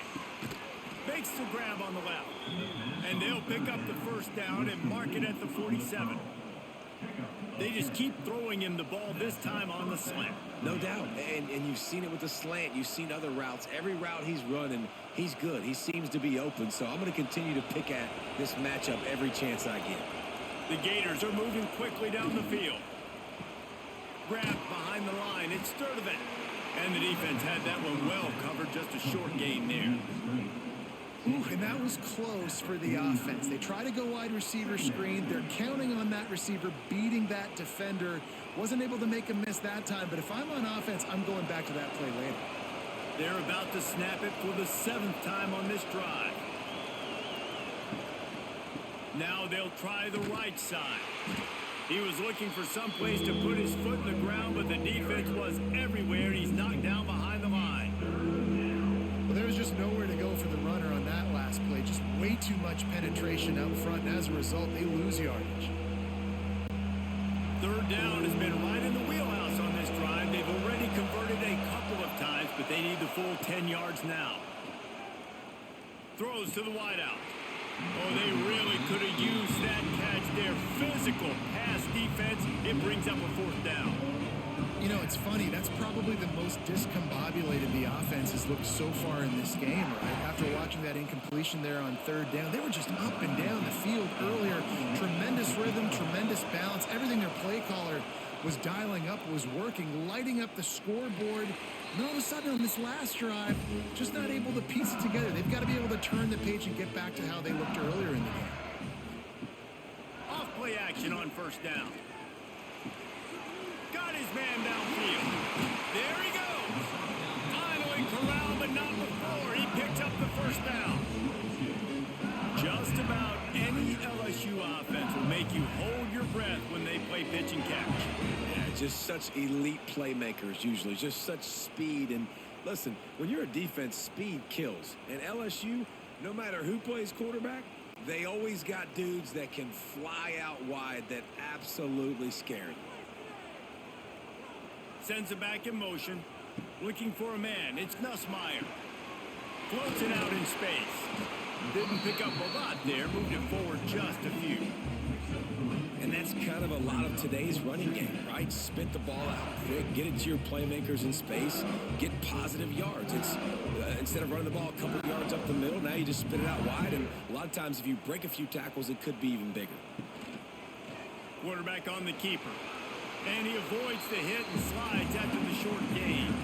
Makes the grab on the left. And they'll pick up the first down and mark it at the 47. They just keep throwing him the ball, this time on the slant. No doubt. And you've seen it with the slant. You've seen other routes. Every route he's running, he's good. He seems to be open. So I'm going to continue to pick at this matchup every chance I get. The Gators are moving quickly down the field. Grabbed behind the line. It's Sturdivant. And the defense had that one well covered. Just a short gain there. Ooh, and that was close for the offense. They try to go wide receiver screen. They're counting on that receiver beating that defender. Wasn't able to make a miss that time, but if I'm on offense, I'm going back to that play later. They're about to snap it for the 7th time on this drive. Now they'll try the right side. He was looking for some place to put his foot in the ground, but the defense was everywhere, and he's knocked down behind the line. Well, there was just nowhere to go for the runner on that last play. Just way too much penetration out front, and as a result, they lose yardage. 3rd down has been right in the wheelhouse on this drive. They've already converted a couple of times, but they need the full 10 yards now. Throws to the wideout. Oh, they really could have used that catch there. Physical pass defense. It brings up a 4th down. You know, it's funny. That's probably the most discombobulated the offense has looked so far in this game, right? After watching that incompletion there on 3rd down, they were just up and down the field earlier. Tremendous rhythm, tremendous balance. Everything their play caller was dialing up was working, lighting up the scoreboard. And all of a sudden on this last drive, just not able to piece it together. They've got to be able to turn the page and get back to how they looked earlier in the game. Off play action on 1st down. Got his man downfield. There he goes. Finally corralled, but not before. He picked the first down. Just about any LSU offense will make you hold your breath when they play pitch and catch. Yeah, just such elite playmakers usually, just such speed. And listen, when you're a defense, speed kills. And LSU, no matter who plays quarterback, they always got dudes that can fly out wide that absolutely scare you. Sends it back in motion. Looking for a man. It's Nussmeier. Floats it out in space. Didn't pick up a lot there. Moved it forward just a few. And that's kind of a lot of today's running game, right? Spit the ball out quick, get it to your playmakers in space, get positive yards. It's instead of running the ball a couple of yards up the middle, now you just spit it out wide. And a lot of times if you break a few tackles, it could be even bigger. Quarterback on the keeper. And he avoids the hit and slides after the short gain.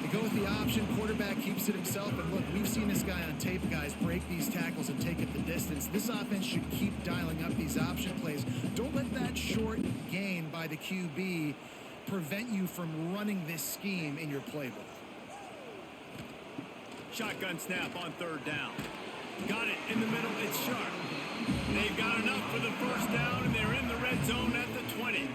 They go with the option. Quarterback keeps it himself. And look, we've seen this guy on tape, guys, break these tackles and take it the distance. This offense should keep dialing up these option plays. Don't let that short gain by the QB prevent you from running this scheme in your playbook. Shotgun snap on third down. Got it in the middle. It's sharp. They've got enough for the first down, and they're in the red zone at the 20.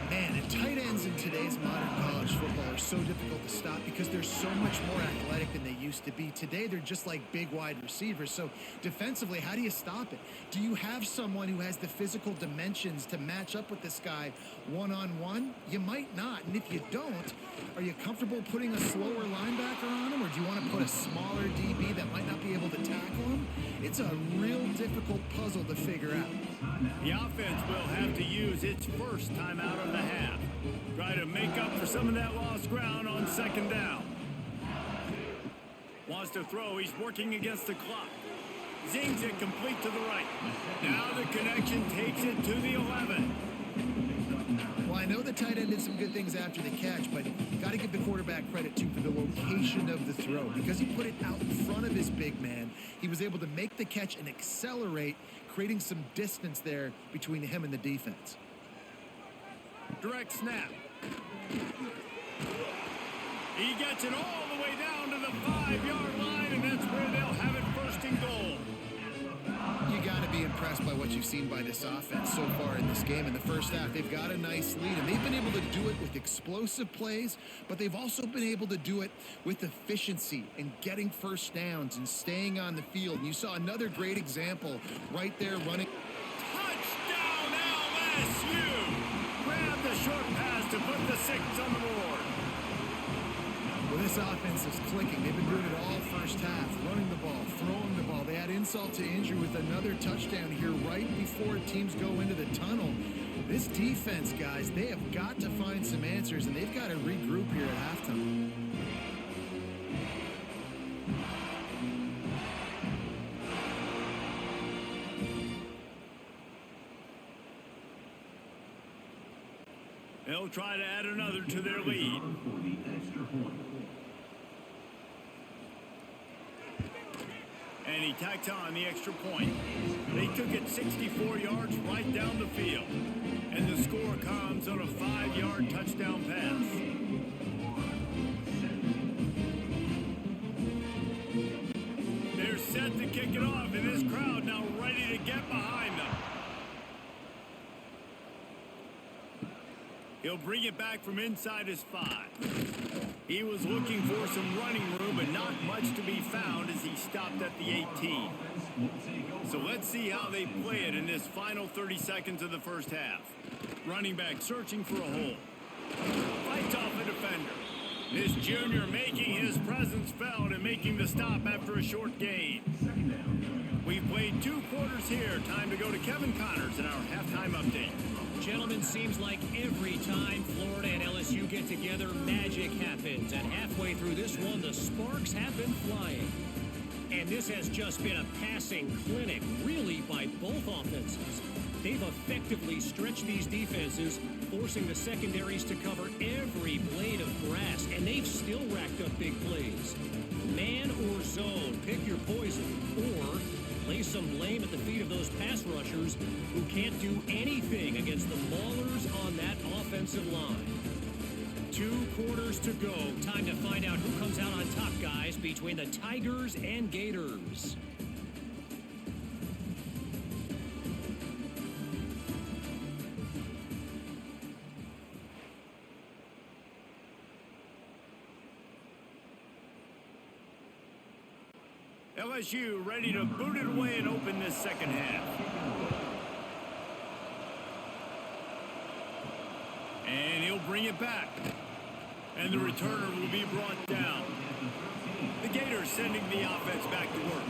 Man, and tight ends in today's modern college football are so difficult to stop because they're so much more athletic than they used to be. Today, they're just like big wide receivers. So defensively, how do you stop it? Do you have someone who has the physical dimensions to match up with this guy one-on-one? You might not. And if you don't, are you comfortable putting a slower linebacker on him? Or do you want to put a smaller DB that might not be able to tackle him? It's a real difficult puzzle to figure out. The offense will have to use its first timeout of the half. Try to make up for some of that lost ground on second down. Wants to throw. He's working against the clock. Zings it complete to the right. Now the connection takes it to the 11. Well, I know the tight end did some good things after the catch, but got to give the quarterback credit, too, for the location of the throw. Because he put it out in front of his big man, he was able to make the catch and accelerate, creating some distance there between him and the defense. Direct snap. He gets it all the way down to the 5-yard line, and that's where they'll have it first and goal. You got to be impressed by what you've seen by this offense so far in this game. In the first half, they've got a nice lead, and they've been able to do it with explosive plays, but they've also been able to do it with efficiency and getting first downs and staying on the field. And you saw another great example right there running. Touchdown LSU! Grab the short pass to put the 6 on the board. Well, this offense is clicking. They've been doing it all first half, running the ball, throwing the ball. They add insult to injury with another touchdown here right before teams go into the tunnel. This defense, guys, they have got to find some answers, and they've got to regroup here at halftime. They'll try to add another to their lead. And he tacks on the extra point. They took it 64 yards right down the field. And the score comes on a 5-yard touchdown pass. They're set to kick it off, and this crowd now ready to get behind them. He'll bring it back from inside his 5. He was looking for some running room, but not much to be found as he stopped at the 18. So let's see how they play it in this final 30 seconds of the first half. Running back searching for a hole. Fights off a defender. This junior making his presence felt and making the stop after a short gain. We've played 2 quarters here. Time to go to Kevin Connors in our halftime update. Gentlemen, seems like every time Florida and LSU get together, magic happens. And halfway through this one, the sparks have been flying. And this has just been a passing clinic, really, by both offenses. They've effectively stretched these defenses, forcing the secondaries to cover every blade of grass, and they've still racked up big plays. Man or zone, pick your poison, or lay some blame at the feet of those pass rushers who can't do anything against the maulers on that offensive line. 2 quarters to go. Time to find out who comes out on top, guys, between the Tigers and Gators. LSU ready to boot it away and open this second half. And he'll bring it back. And the returner will be brought down. The Gators sending the offense back to work.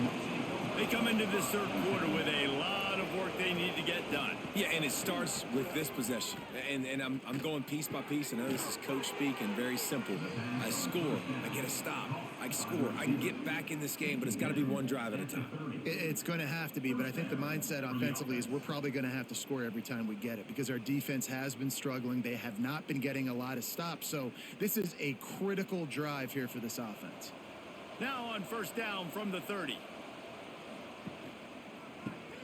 They come into this third quarter with a lot of work they need to get done. Yeah, and it starts with this possession. And I'm going piece by piece. I know this is coach speak and very simple. I score. I get a stop. I score. I can get back in this game, but it's got to be one drive at a time. It's going to have to be, but I think the mindset offensively is we're probably going to have to score every time we get it because our defense has been struggling. They have not been getting a lot of stops, so this is a critical drive here for this offense. Now on first down from the 30.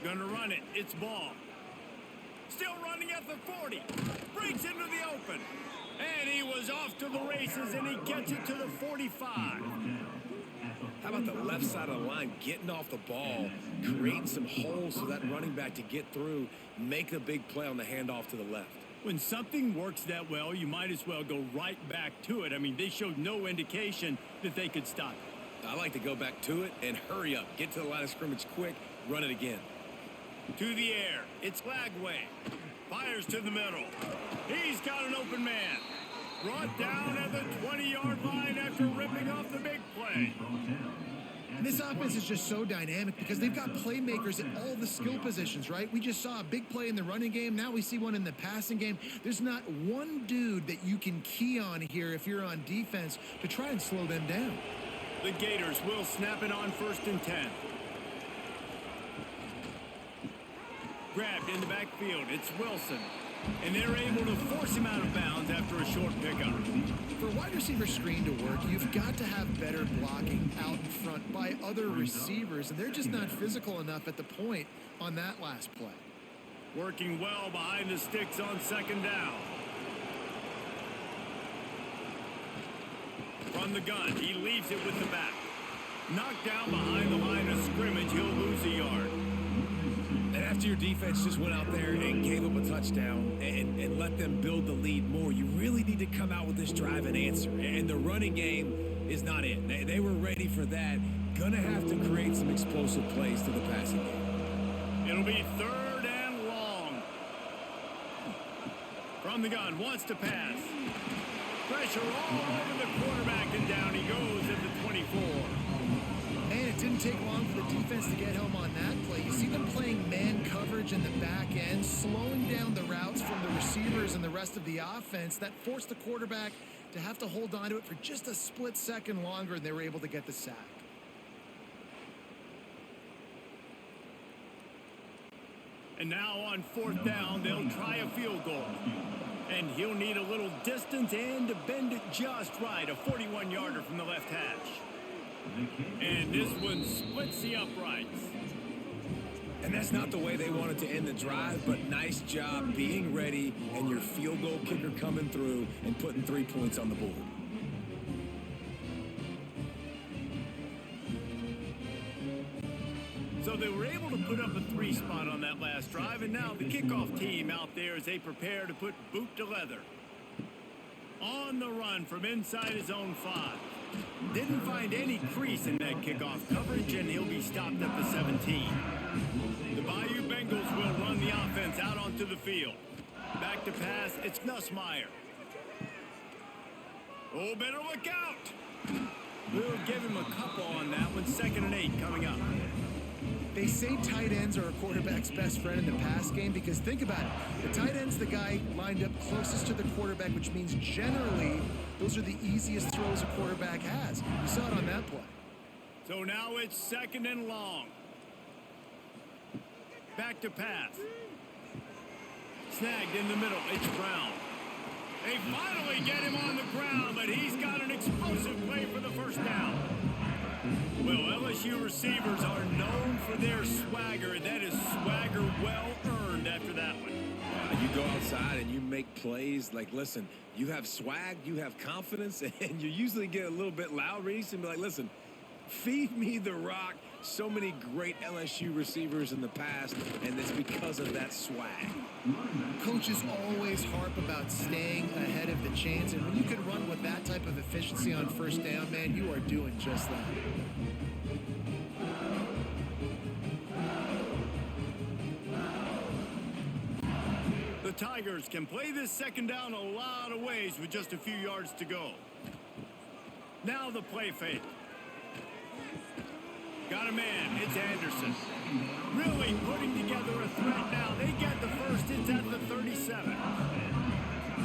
Gonna run it. It's ball. Still running at the 40. Breaks into the open. And he was off to the races, and he gets it to the 45. How about the left side of the line getting off the ball, creating some holes for that running back to get through, make a big play on the handoff to the left. When something works that well, you might as well go right back to it. I mean, they showed no indication that they could stop it. I like to go back to it and hurry up. Get to the line of scrimmage quick, run it again. To the air. It's Lagway. Fires to the middle. He's got an open man. Brought down at the 20-yard line after ripping off the big play. And this offense is just so dynamic because they've got playmakers at all the skill positions, right? We just saw a big play in the running game. Now we see one in the passing game. There's not one dude that you can key on here if you're on defense to try and slow them down. The Gators will snap it on 1st and 10. Grabbed in the backfield. It's Wilson. And they're able to force him out of bounds after a short pickup. For a wide receiver screen to work, you've got to have better blocking out in front by other receivers, and they're just not physical enough at the point on that last play. Working well behind the sticks on 2nd down. From the gun, he leaves it with the back. Knocked down behind the line of scrimmage, he'll lose a yard. And after your defense just went out there and gave up a touchdown and let them build the lead more, you really need to come out with this drive and answer. And the running game is not it. They were ready for that. Gonna have to create some explosive plays to the passing game. It'll be 3rd and long. From the gun, wants to pass. Pressure all over the quarterback, and down he goes at the 24. Man, it didn't take long for the defense to get home on that play. You see them playing man coverage in the back end, slowing down the routes from the receivers and the rest of the offense. That forced the quarterback to have to hold on to it for just a split second longer, and they were able to get the sack. And now on 4th down, they'll try a field goal. And he'll need a little distance and to bend it just right. A 41-yarder from the left hash. And this one splits the uprights. And that's not the way they wanted to end the drive, but nice job being ready and your field goal kicker coming through and putting 3 points on the board. So they were able to put up a 3 spot on that last drive, and now the kickoff team out there as they prepare to put boot to leather. On the run from inside his own 5. Didn't find any crease in that kickoff coverage, and he'll be stopped at the 17. The Bayou Bengals will run the offense out onto the field. Back to pass, it's Nussmeier. Oh, better look out. We'll give him a couple on that one. 2nd and 8 coming up. They say tight ends are a quarterback's best friend in the pass game because think about it. The tight end's the guy lined up closest to the quarterback, which means generally those are the easiest throws a quarterback has. You saw it on that play. So now it's 2nd and long. Back to pass. Snagged in the middle. It's Brown. They finally get him on the ground, but he's got an explosive play for the 1st down. Well, LSU receivers are known for their swagger, and that is swagger well earned after that one. You go outside and you make plays, like, listen, you have swag, you have confidence, and you usually get a little bit loud, Reese, and be like, listen, feed me the rock. So many great LSU receivers in the past, and it's because of that swag. Coaches always harp about staying ahead of the chains, and when you can run with that type of efficiency on first down, man, you are doing just that. The Tigers can play this second down a lot of ways with just a few yards to go. Now the play fake. Got a man. It's Anderson. Really putting together a threat now. They get the first. It's at the 37.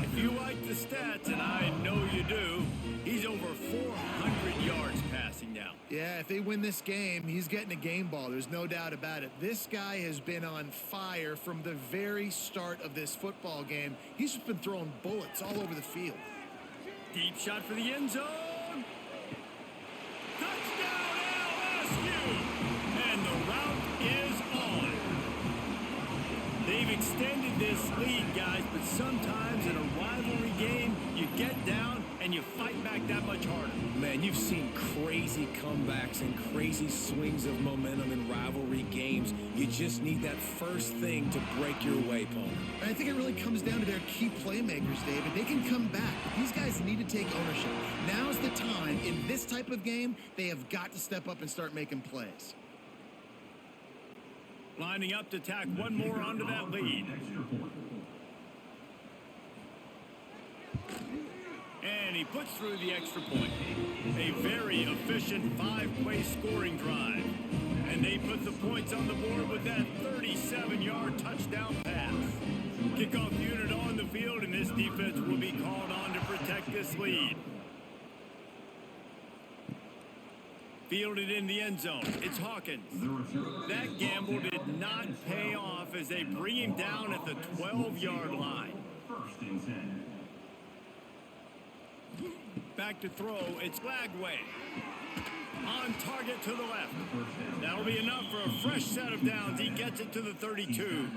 If you like the stats, and I know you do, he's over 400 yards passing now. Yeah, if they win this game, he's getting a game ball. There's no doubt about it. This guy has been on fire from the very start of this football game. He's just been throwing bullets all over the field. Deep shot for the end zone. Touchdown, LSU! And the route is on. They've extended this lead, guys, but sometimes in a rivalry game, you get down and you fight back that much harder. Man, you've seen crazy comebacks and crazy swings of momentum in rivalry games. You just need that first thing to break your way, Paul. And I think it really comes down to their key playmakers, David. They can come back. These guys need to take ownership. Now's the time. In this type of game, they have got to step up and start making plays. Lining up to tack one more onto that lead. And he puts through the extra point. A very efficient 5-play scoring drive. And they put the points on the board with that 37-yard touchdown pass. Kickoff unit on the field, and this defense will be called on to protect this lead. Fielded in the end zone. It's Hawkins. That gamble did not pay off as they bring him down at the 12-yard line. First and 10. Back to throw. It's Lagway. On target to the left. That'll be enough for a fresh set of downs. He gets it to the 32.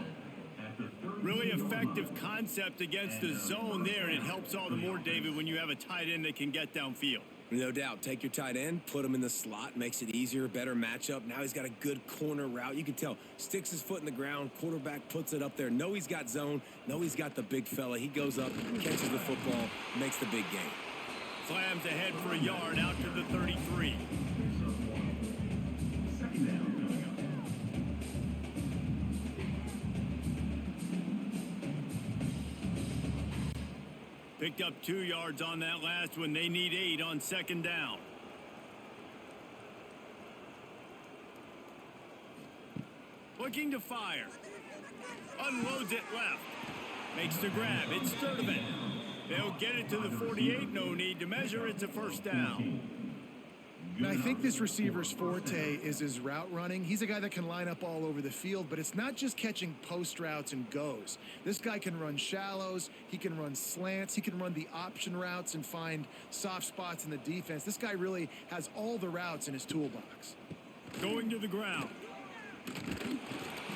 Really effective concept against the zone there, and it helps all the more, David, when you have a tight end that can get downfield. No doubt. Take your tight end, put him in the slot, makes it easier, better matchup. Now he's got a good corner route. You can tell, sticks his foot in the ground, quarterback puts it up there. Know he's got zone, know he's got the big fella. He goes up, catches the football, makes the big game. Slams ahead for a yard out to the 33. Second down coming up. Picked up 2 yards on that last one. They need 8 on second down. Looking to fire. Unloads it left. Makes the grab. It's Sturdivant. They'll get it to the 48. No need to measure. It's a first down. And I think this receiver's forte is his route running. He's a guy that can line up all over the field, but it's not just catching post routes and goes. This guy can run shallows, he can run slants, he can run the option routes and find soft spots in the defense. This guy really has all the routes in his toolbox. Going to the ground.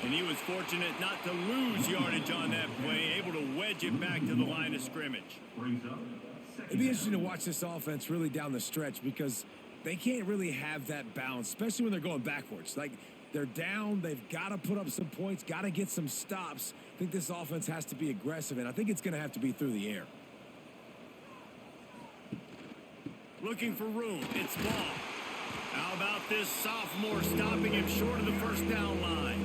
And he was fortunate not to lose yardage on that play, able to wedge it back to the line of scrimmage. Brings up second It'd be interesting to watch this offense really down the stretch because they can't really have that balance, especially when they're going backwards. Like, they're down, they've got to put up some points, got to get some stops. I think this offense has to be aggressive, and I think it's going to have to be through the air. Looking for room. It's Ball. How about this sophomore stopping him short of the first down line?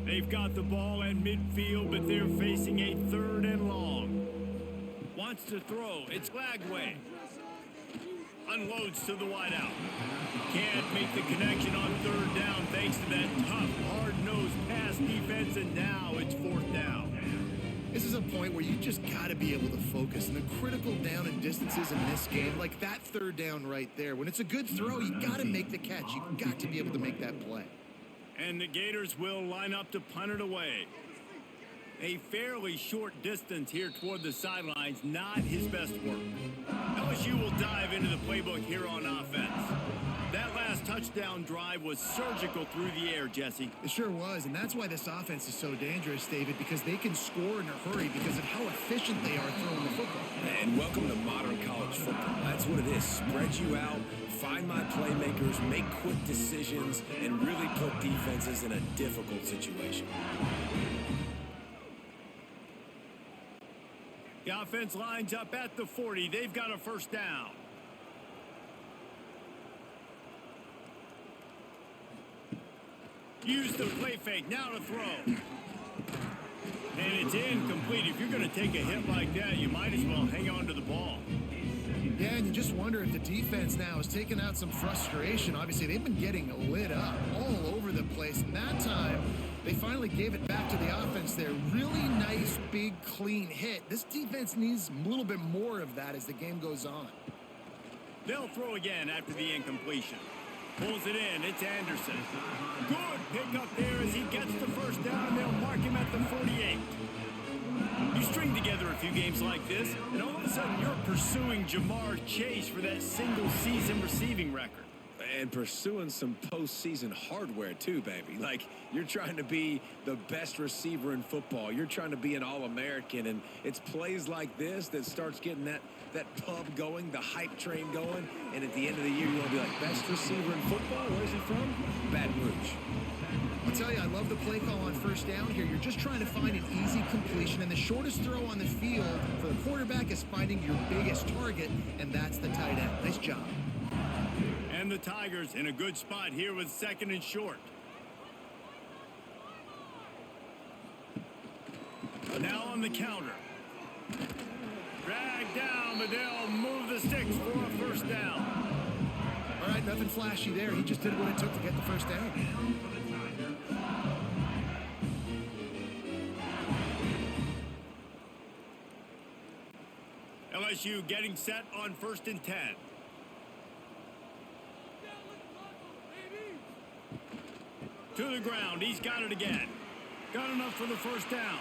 They've got the ball at midfield, but they're facing a 3rd and long. Wants to throw. It's Lagway. Unloads to the wideout. Can't make the connection on 3rd down thanks to that tough, hard-nosed pass defense, and now it's 4th down. This is a point where you just got to be able to focus. And the critical down and distances in this game, like that 3rd down right there, when it's a good throw, you got to make the catch. You've got to be able to make that play. And the Gators will line up to punt it away. A fairly short distance here toward the sidelines, not his best work. LSU will dive into the playbook here on offense. That last touchdown drive was surgical through the air, Jesse. It sure was, and that's why this offense is so dangerous, David, because they can score in a hurry because of how efficient they are throwing the football. And welcome to modern college football. That's what it is. Spread you out, find my playmakers, make quick decisions, and really put defenses in a difficult situation. The offense lines up at the 40. They've got a first down. Use the play fake. Now to throw. And it's incomplete. If you're going to take a hit like that, you might as well hang on to the ball. Yeah, and you just wonder if the defense now is taking out some frustration. Obviously, they've been getting lit up all over the place. And that time, they finally gave it back to the offense there. Really nice, big, clean hit. This defense needs a little bit more of that as the game goes on. They'll throw again after the incompletion. Pulls it in. It's Anderson. Good pick up there as he gets the first down. They'll mark him at the 48. You string together a few games like this, and all of a sudden you're pursuing Jamar Chase for that single-season receiving record. And pursuing some postseason hardware, too, baby. Like, you're trying to be the best receiver in football. You're trying to be an All-American, and it's plays like this that starts getting that pub going, the hype train going, and at the end of the year, you want to be like, best receiver in football? Where's he from? Baton Rouge. I'll tell you, I love the play call on first down here. You're just trying to find an easy completion, and the shortest throw on the field for the quarterback is finding your biggest target, and that's the tight end. Nice job. And the Tigers in a good spot here with second and short. Now on the counter. Drag down, but they'll move the sticks for a first down. All right, nothing flashy there. He just did what it took to get the first down. LSU getting set on 1st and 10. To the ground. He's got it again. Got enough for the first down.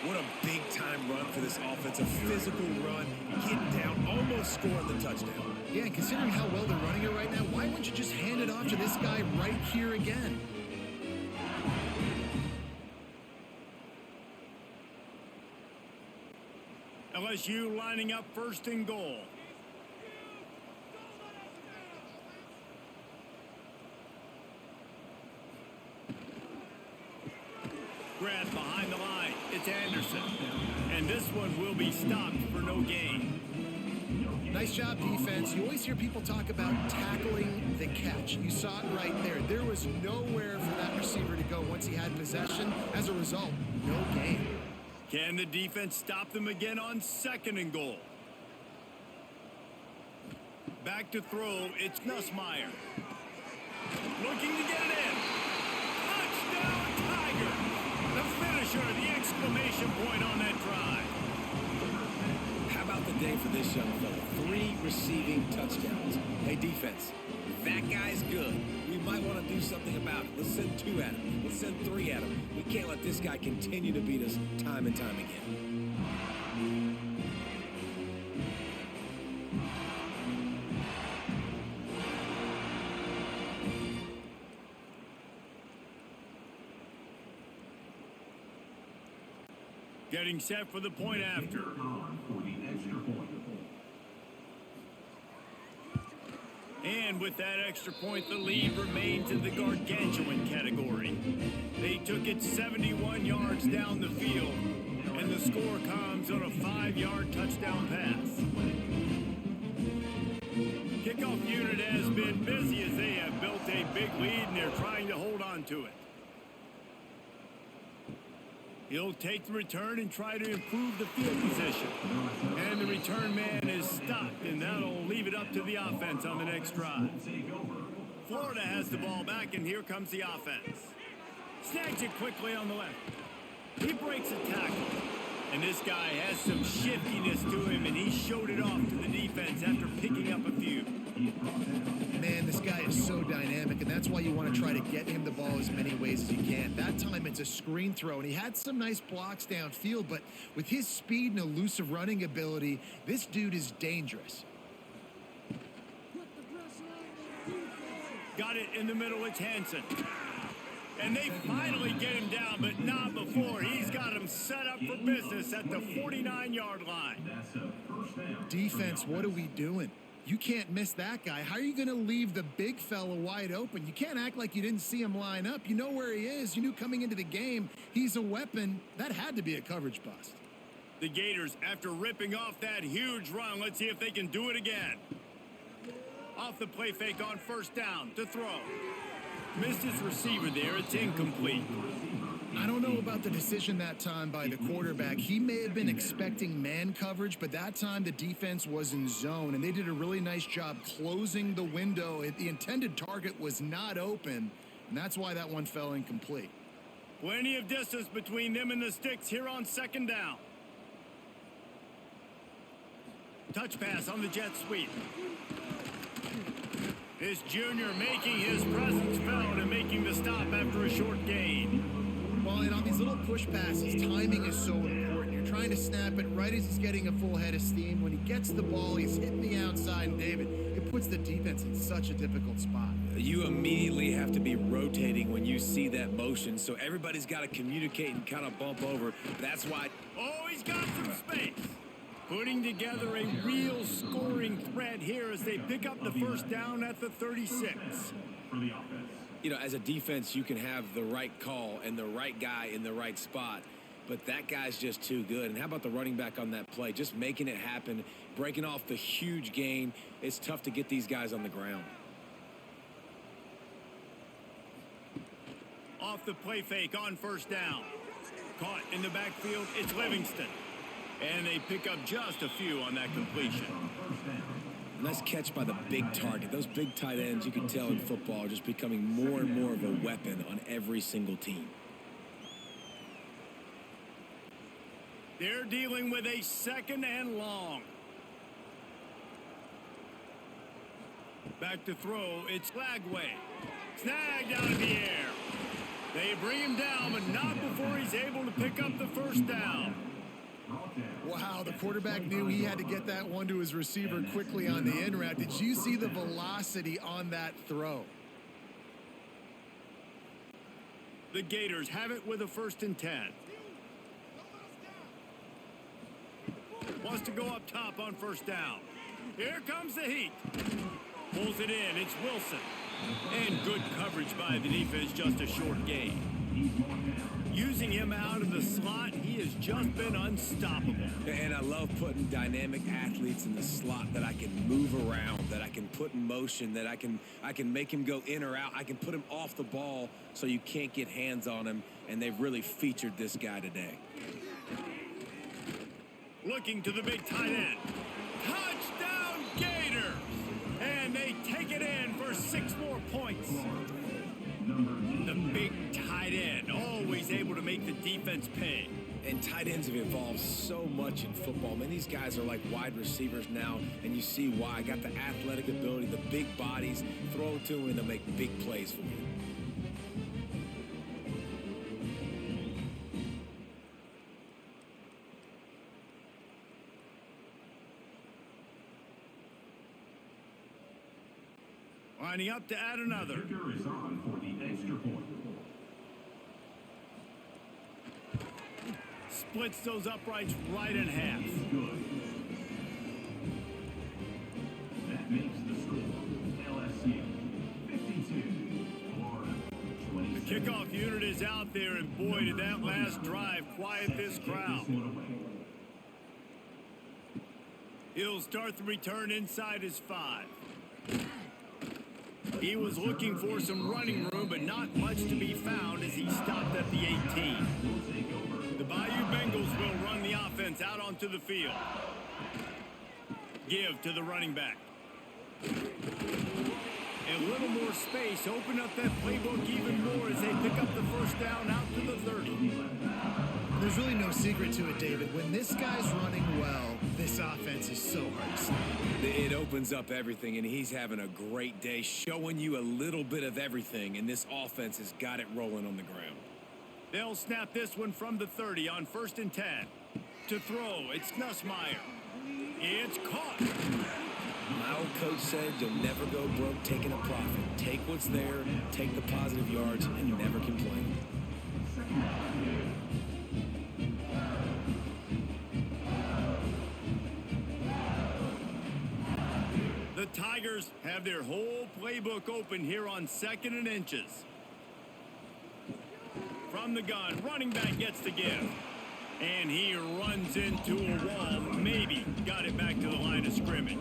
What a big-time run for this offense. A physical run, getting down, almost scoring the touchdown. Yeah, and considering how well they're running it right now, why wouldn't you just hand it off to this guy right here again? LSU lining up 1st and goal. Grab behind the line. It's Anderson. And this one will be stopped for no gain. Nice job, defense. You always hear people talk about tackling the catch. You saw it right there. There was nowhere for that receiver to go once he had possession. As a result, no gain. Can the defense stop them again on 2nd and goal? Back to throw. It's Nussmeier. Looking to get it in. Touchdown, Tiger. The finisher, the exclamation point on that drive. How about the day for this young fella? 3 receiving touchdowns. Hey, defense, that guy's good. We might want to do something about it. Let's send 2 at him. Let's send 3 at him. We can't let this guy continue to beat us time and time again. Getting set for the point after. And with that extra point, the lead remains in the gargantuan category. They took it 71 yards down the field, and the score comes on a 5-yard touchdown pass. Kickoff unit has been busy as they have built a big lead, and they're trying to hold on to it. He'll take the return and try to improve the field position. And the return man is stopped, and that'll leave it up to the offense on the next drive. Florida has the ball back, and here comes the offense. Snags it quickly on the left. He breaks a tackle. And this guy has some shiftiness to him, and he showed it off to the defense after picking up a few. Man, this guy is so dynamic, and that's why you want to try to get him the ball as many ways as you can. That time it's a screen throw, and he had some nice blocks downfield, but with his speed and elusive running ability, this dude is dangerous. Got it in the middle, it's Hansen. And they finally get him down, but not before. He's got him set up for business at the 49-yard line. Defense, what are we doing? You can't miss that guy. How are you going to leave the big fella wide open? You can't act like you didn't see him line up. You know where he is. You knew coming into the game he's a weapon. That had to be a coverage bust. The Gators, after ripping off that huge run, let's see if they can do it again. Off the play fake on first down to throw. Missed his receiver there. It's incomplete. I don't know about the decision that time by the quarterback. He may have been expecting man coverage, but that time the defense was in zone, and they did a really nice job closing the window. The intended target was not open, and that's why that one fell incomplete. Plenty of distance between them and the sticks here on second down. Touch pass on the jet sweep. This junior making his presence felt and making the stop after a short gain. Well, and on these little push passes, timing is so important. You're trying to snap it right as he's getting a full head of steam. When he gets the ball, he's hitting the outside, and David, it puts the defense in such a difficult spot. You immediately have to be rotating when you see that motion, so everybody's got to communicate and kind of bump over. That's why... Oh, he's got some space. Putting together a real scoring threat here as they pick up the first down at the 36. You know, as a defense, you can have the right call and the right guy in the right spot, but that guy's just too good. And how about the running back on that play? Just making it happen, breaking off the huge gain. It's tough to get these guys on the ground. Off the play fake on first down. Caught in the backfield, it's Livingston. And they pick up just a few on that completion. Nice catch by the big target. Those big tight ends, you can tell in football, are just becoming more and more of a weapon on every single team. They're dealing with a second and long. Back to throw, it's Lagway. Snagged out of the air. They bring him down, but not before he's able to pick up the first down. Wow, the quarterback knew he had to get that one to his receiver quickly on the in route. Did you see the velocity on that throw? The Gators have it with a 1st and 10. Wants to go up top on first down. Here comes the heat. Pulls it in. It's Wilson. And good coverage by the defense, just a short gain. Using him out of the slot, he has just been unstoppable. And I love putting dynamic athletes in the slot that I can move around, that I can put in motion, that I can make him go in or out. I can put him off the ball so you can't get hands on him, and they've really featured this guy today. Looking to the big tight end. Touchdown Gators! And they take it in for 6 more points. The big tight end, always able to make the defense pay. And tight ends have evolved so much in football. Man, these guys are like wide receivers now, and you see why. Got the athletic ability, the big bodies. Throw it to them, and they'll make big plays for you. Lining up to add another. Kicker is on for the extra point. Splits those uprights right in half. Good. That makes the score LSU 52, Florida 27. The kickoff unit is out there, and boy, did that last drive quiet this crowd. He'll start the return inside his 5. He was looking for some running room, but not much to be found as he stopped at the 18. The Bayou Bengals will run the offense out onto the field. Give to the running back. A little more space, open up that playbook even more as they pick up the first down out to the 30. There's really no secret to it, David. When this guy's running well, this offense is so hard to stop. It opens up everything, and he's having a great day, showing you a little bit of everything, and this offense has got it rolling on the ground. They'll snap this one from the 30 on 1st and 10. To throw, it's Nussmeier. It's caught. My old coach said you'll never go broke taking a profit. Take what's there, take the positive yards, and never complain. The Tigers have their whole playbook open here on 2nd and inches. From the gun, running back gets the give. And he runs into a wall. Maybe got it back to the line of scrimmage.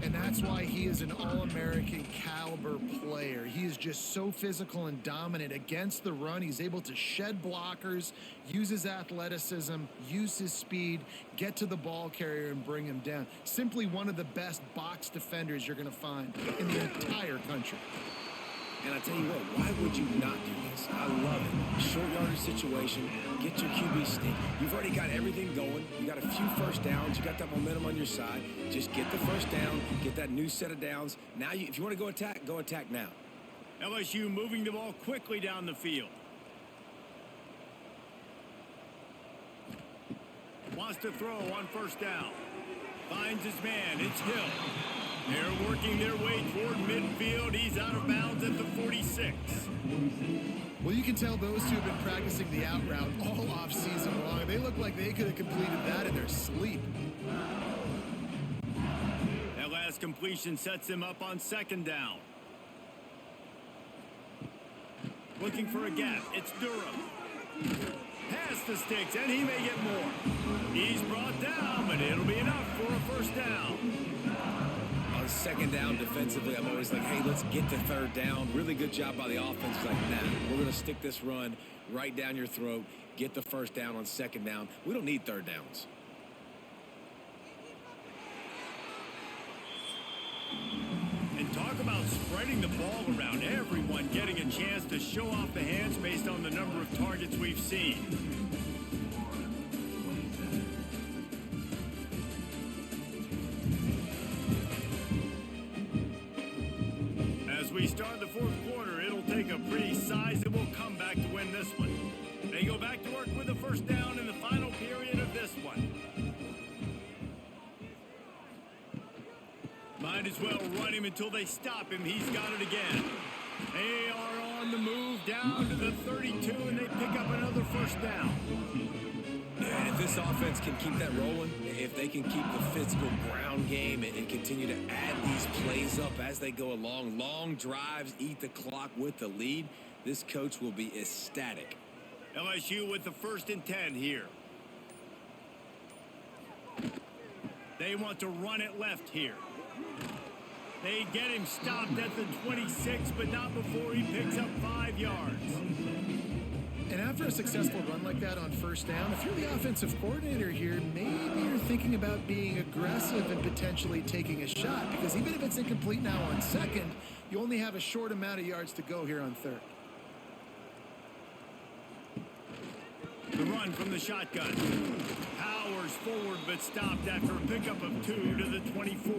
And that's why he is an All-American caliber player. He is just so physical and dominant against the run. He's able to shed blockers, use his athleticism, use his speed, get to the ball carrier and bring him down. Simply one of the best box defenders you're going to find in the entire country. And I tell you what, why would you not do this? I love it. Short yardage situation, get your QB sneak. You've already got everything going. You got a few first downs. You got that momentum on your side. Just get the first down, get that new set of downs. Now, if you want to go attack now. LSU moving the ball quickly down the field. Wants to throw on 1st down. Finds his man. It's Hill. They're working their way toward midfield. He's out of bounds at the 46. Well, you can tell those two have been practicing the out route all off season long. They look like they could have completed that in their sleep. That last completion sets him up on 2nd down. Looking for a gap. It's Durham. Pass the sticks, and he may get more. He's brought down, but it'll be enough for a 1st down. On 2nd down defensively, I'm always like, hey, let's get to 3rd down. Really good job by the offense. Like, nah, we're going to stick this run right down your throat, get the 1st down on 2nd down. We don't need 3rd downs. And talk about spreading the ball around. Everyone getting a chance to show off the hands based on the number of targets we've seen. As we start the 4th quarter, it'll take a pretty sizable comeback to win this one. They go back to work with a 1st down in the final period of this one. Might as well run him until they stop him. He's got it again. They are on the move down to the 32, and they pick up another 1st down. And if this offense can keep that rolling, if they can keep the physical ground game and continue to add these plays up as they go along, long drives, eat the clock with the lead, this coach will be ecstatic. LSU with the 1st and 10 here. They want to run it left here. They get him stopped at the 26, but not before he picks up 5 yards. And after a successful run like that on 1st down, if you're the offensive coordinator here, maybe you're thinking about being aggressive and potentially taking a shot, because even if it's incomplete now on 2nd, you only have a short amount of yards to go here on 3rd. The run from the shotgun. Powers forward, but stopped after a pickup of 2 to the 24.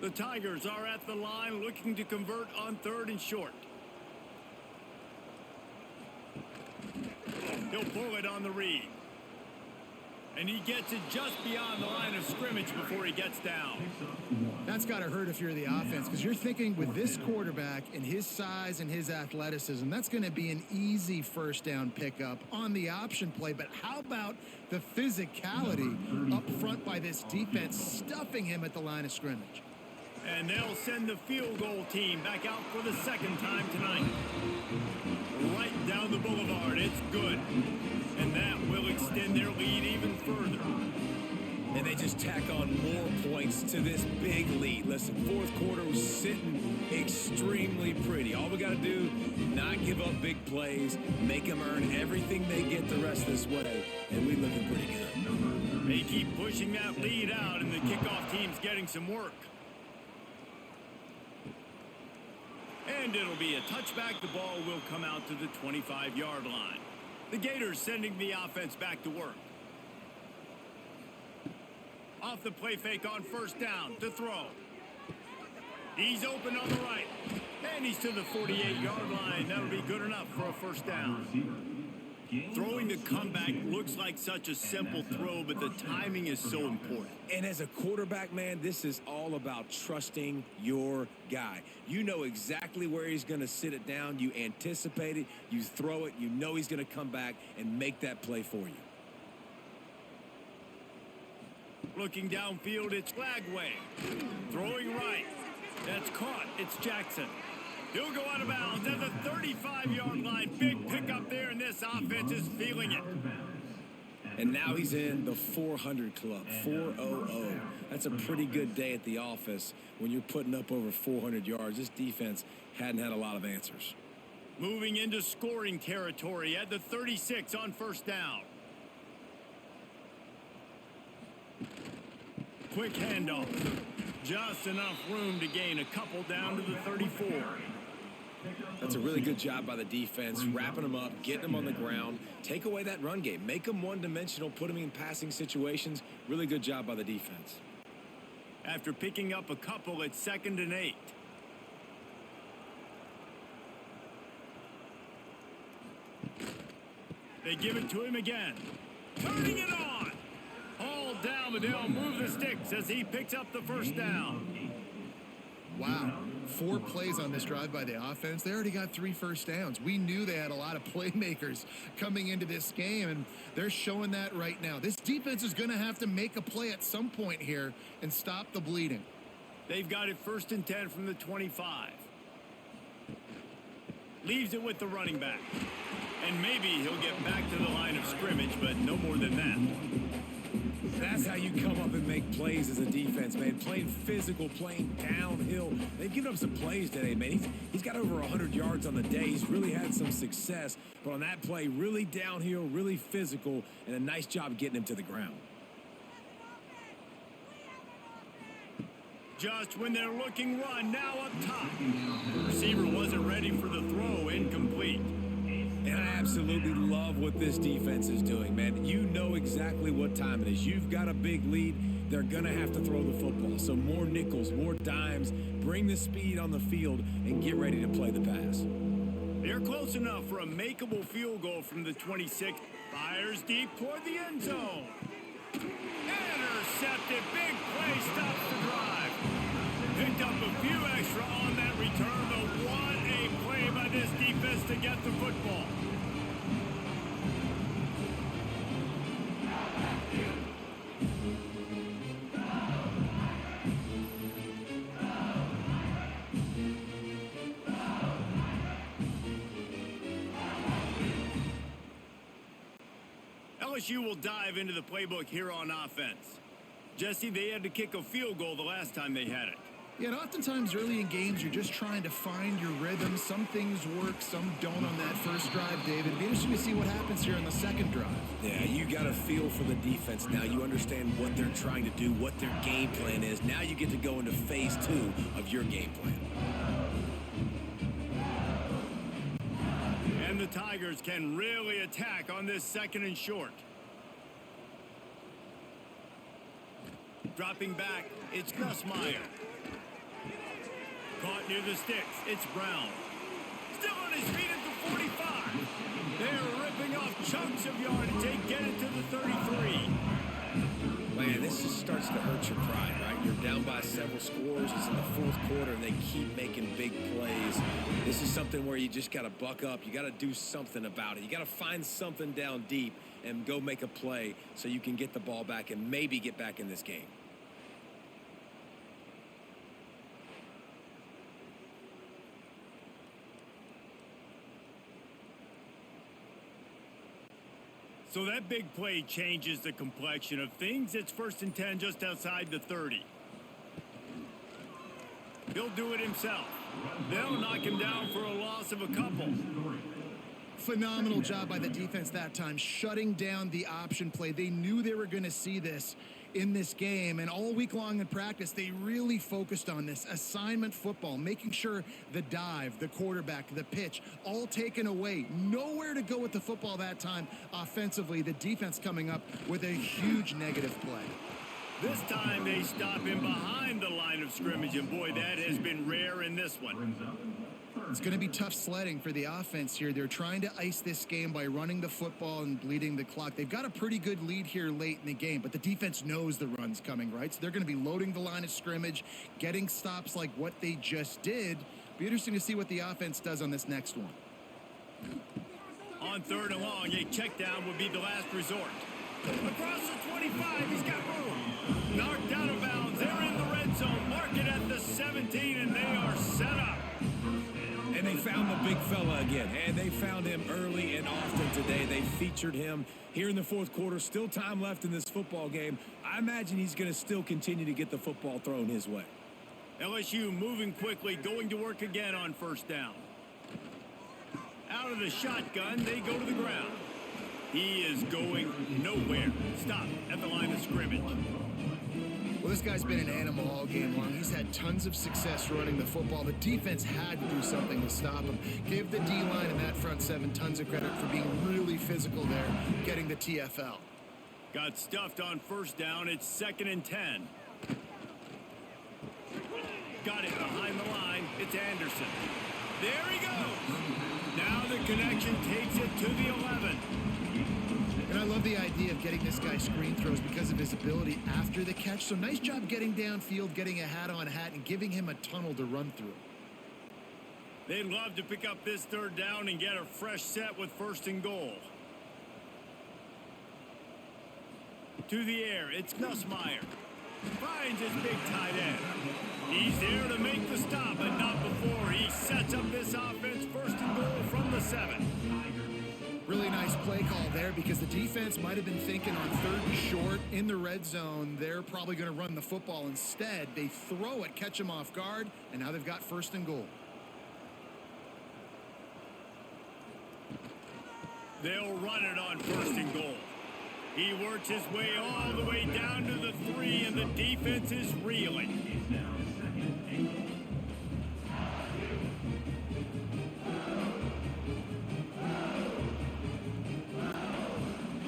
The Tigers are at the line looking to convert on 3rd and short. He'll pull it on the read. And he gets it just beyond the line of scrimmage before he gets down. That's got to hurt if you're the offense, because you're thinking with this quarterback and his size and his athleticism, that's going to be an easy 1st down pickup on the option play. But how about the physicality up front by this defense, stuffing him at the line of scrimmage? And they'll send the field goal team back out for the 2nd time tonight. Right down the boulevard. It's good. And that will extend their lead even further. And they just tack on more points to this big lead. Listen, 4th quarter was sitting extremely pretty. All we got to do, not give up big plays, make them earn everything they get the rest of this way, and we looking pretty good. They keep pushing that lead out, and the kickoff team's getting some work. And it'll be a touchback. The ball will come out to the 25-yard line. The Gators sending the offense back to work. Off the play fake on first down to throw. He's open on the right. And he's to the 48-yard line. That'll be good enough for a first down. Throwing the comeback looks like such a simple throw, but the timing is so important. And as a quarterback, man, this is all about trusting your guy. You know exactly where he's going to sit it down. You anticipate it. You throw it. You know he's going to come back and make that play for you. Looking downfield, it's Lagway. Throwing right. That's caught. It's Jackson. He'll go out of bounds at the 35-yard line. Big pickup there, and this offense is feeling it. And now he's in the 400 club, 400. That's a pretty good day at the office when you're putting up over 400 yards. This defense hadn't had a lot of answers. Moving into scoring territory at the 36 on first down. Quick handoff. Just enough room to gain a couple down to the 34. That's a really good job by the defense, wrapping them up, getting them on the ground. Take away that run game. Make them one-dimensional, put them in passing situations. Really good job by the defense. After picking up a couple, it's 2nd and 8. They give it to him again. Turning it on. All down, but they'll move the sticks as he picks up the first down. Wow. 4 plays on this drive by the offense. They already got 3 first downs. We knew they had a lot of playmakers coming into this game, and they're showing that right now. This defense is going to have to make a play at some point here and stop the bleeding. They've got it 1st and 10 from the 25. Leaves it with the running back. And maybe he'll get back to the line of scrimmage, but no more than that. That's how you come up and make plays as a defense, man. Playing physical, playing downhill. They've given up some plays today, man. He's got over 100 yards on the day. He's really had some success. But on that play, really downhill, really physical, and a nice job getting him to the ground. Just when they're looking run, now up top. The receiver wasn't ready for the throw, incomplete. And I absolutely love what this defense is doing, man. You know exactly what time it is. You've got a big lead. They're going to have to throw the football. So more nickels, more dimes. Bring the speed on the field and get ready to play the pass. They're close enough for a makeable field goal from the 26. Fires deep toward the end zone. Intercepted. Big play stops the drive. Picked up a few extra on that return, but what a play by this defense to get the football. LSU will dive into the playbook here on offense. Jesse, they had to kick a field goal the last time they had it. Yeah, and oftentimes early in games, you're just trying to find your rhythm. Some things work, some don't on that first drive, David. It'll be interesting to see what happens here on the second drive. Yeah, you got a feel for the defense now. You understand what they're trying to do, what their game plan is. Now you get to go into phase 2 of your game plan. And the Tigers can really attack on this 2nd and short. Dropping back, it's Nussmeier. Caught near the sticks, it's Brown. Still on his feet at the 45. They're ripping off chunks of yardage. They get it to the 33. Man, this just starts to hurt your pride, right? You're down by several scores. It's in the 4th quarter, and they keep making big plays. This is something where you just got to buck up. You got to do something about it. You got to find something down deep and go make a play so you can get the ball back and maybe get back in this game. So that big play changes the complexion of things. It's 1st and 10 just outside the 30. He'll do it himself. They'll knock him down for a loss of a couple. Phenomenal job by the defense that time, shutting down the option play. They knew they were going to see this, in this game. And all week long in practice, they really focused on this assignment football, making sure the dive, the quarterback, the pitch, all taken away. Nowhere to go with the football that time offensively. The defense coming up with a huge negative play. This time they stop him behind the line of scrimmage, and boy, that has been rare in this one. It's going to be tough sledding for the offense here. They're trying to ice this game by running the football and bleeding the clock. They've got a pretty good lead here late in the game, but the defense knows the run's coming, right? So they're going to be loading the line of scrimmage, getting stops like what they just did. Be interesting to see what the offense does on this next one. On 3rd and long, a check down would be the last resort. Across the 25, he's got room. Knocked out of bounds. They're in the red zone. Mark it at the 17, and they are set up. And they found the big fella again. And they found him early and often today. They featured him here in the 4th quarter. Still time left in this football game. I imagine he's going to still continue to get the football thrown his way. LSU moving quickly, going to work again on 1st down. Out of the shotgun, they go to the ground. He is going nowhere. Stop at the line of scrimmage. Well, this guy's been an animal all game long. He's had tons of success running the football. The defense had to do something to stop him. Give the D-line and that front 7 tons of credit for being really physical there, getting the TFL. Got stuffed on 1st down. It's 2nd and 10. Got it behind the line. It's Anderson. There he goes. Now the connection takes it to the 11. And I love the idea of getting this guy screen throws because of his ability after the catch. So nice job getting downfield, getting a hat-on-hat, and giving him a tunnel to run through. They'd love to pick up this 3rd down and get a fresh set with 1st and goal. To the air, it's Nussmeier. Finds his big tight end. He's there to make the stop, but not before he sets up this offense. 1st and goal from the 7. Really nice play call there because the defense might have been thinking on 3rd and short in the red zone. They're probably going to run the football instead. They throw it, catch them off guard, and now they've got 1st and goal. They'll run it on 1st and goal. He works his way all the way down to the 3, and the defense is reeling.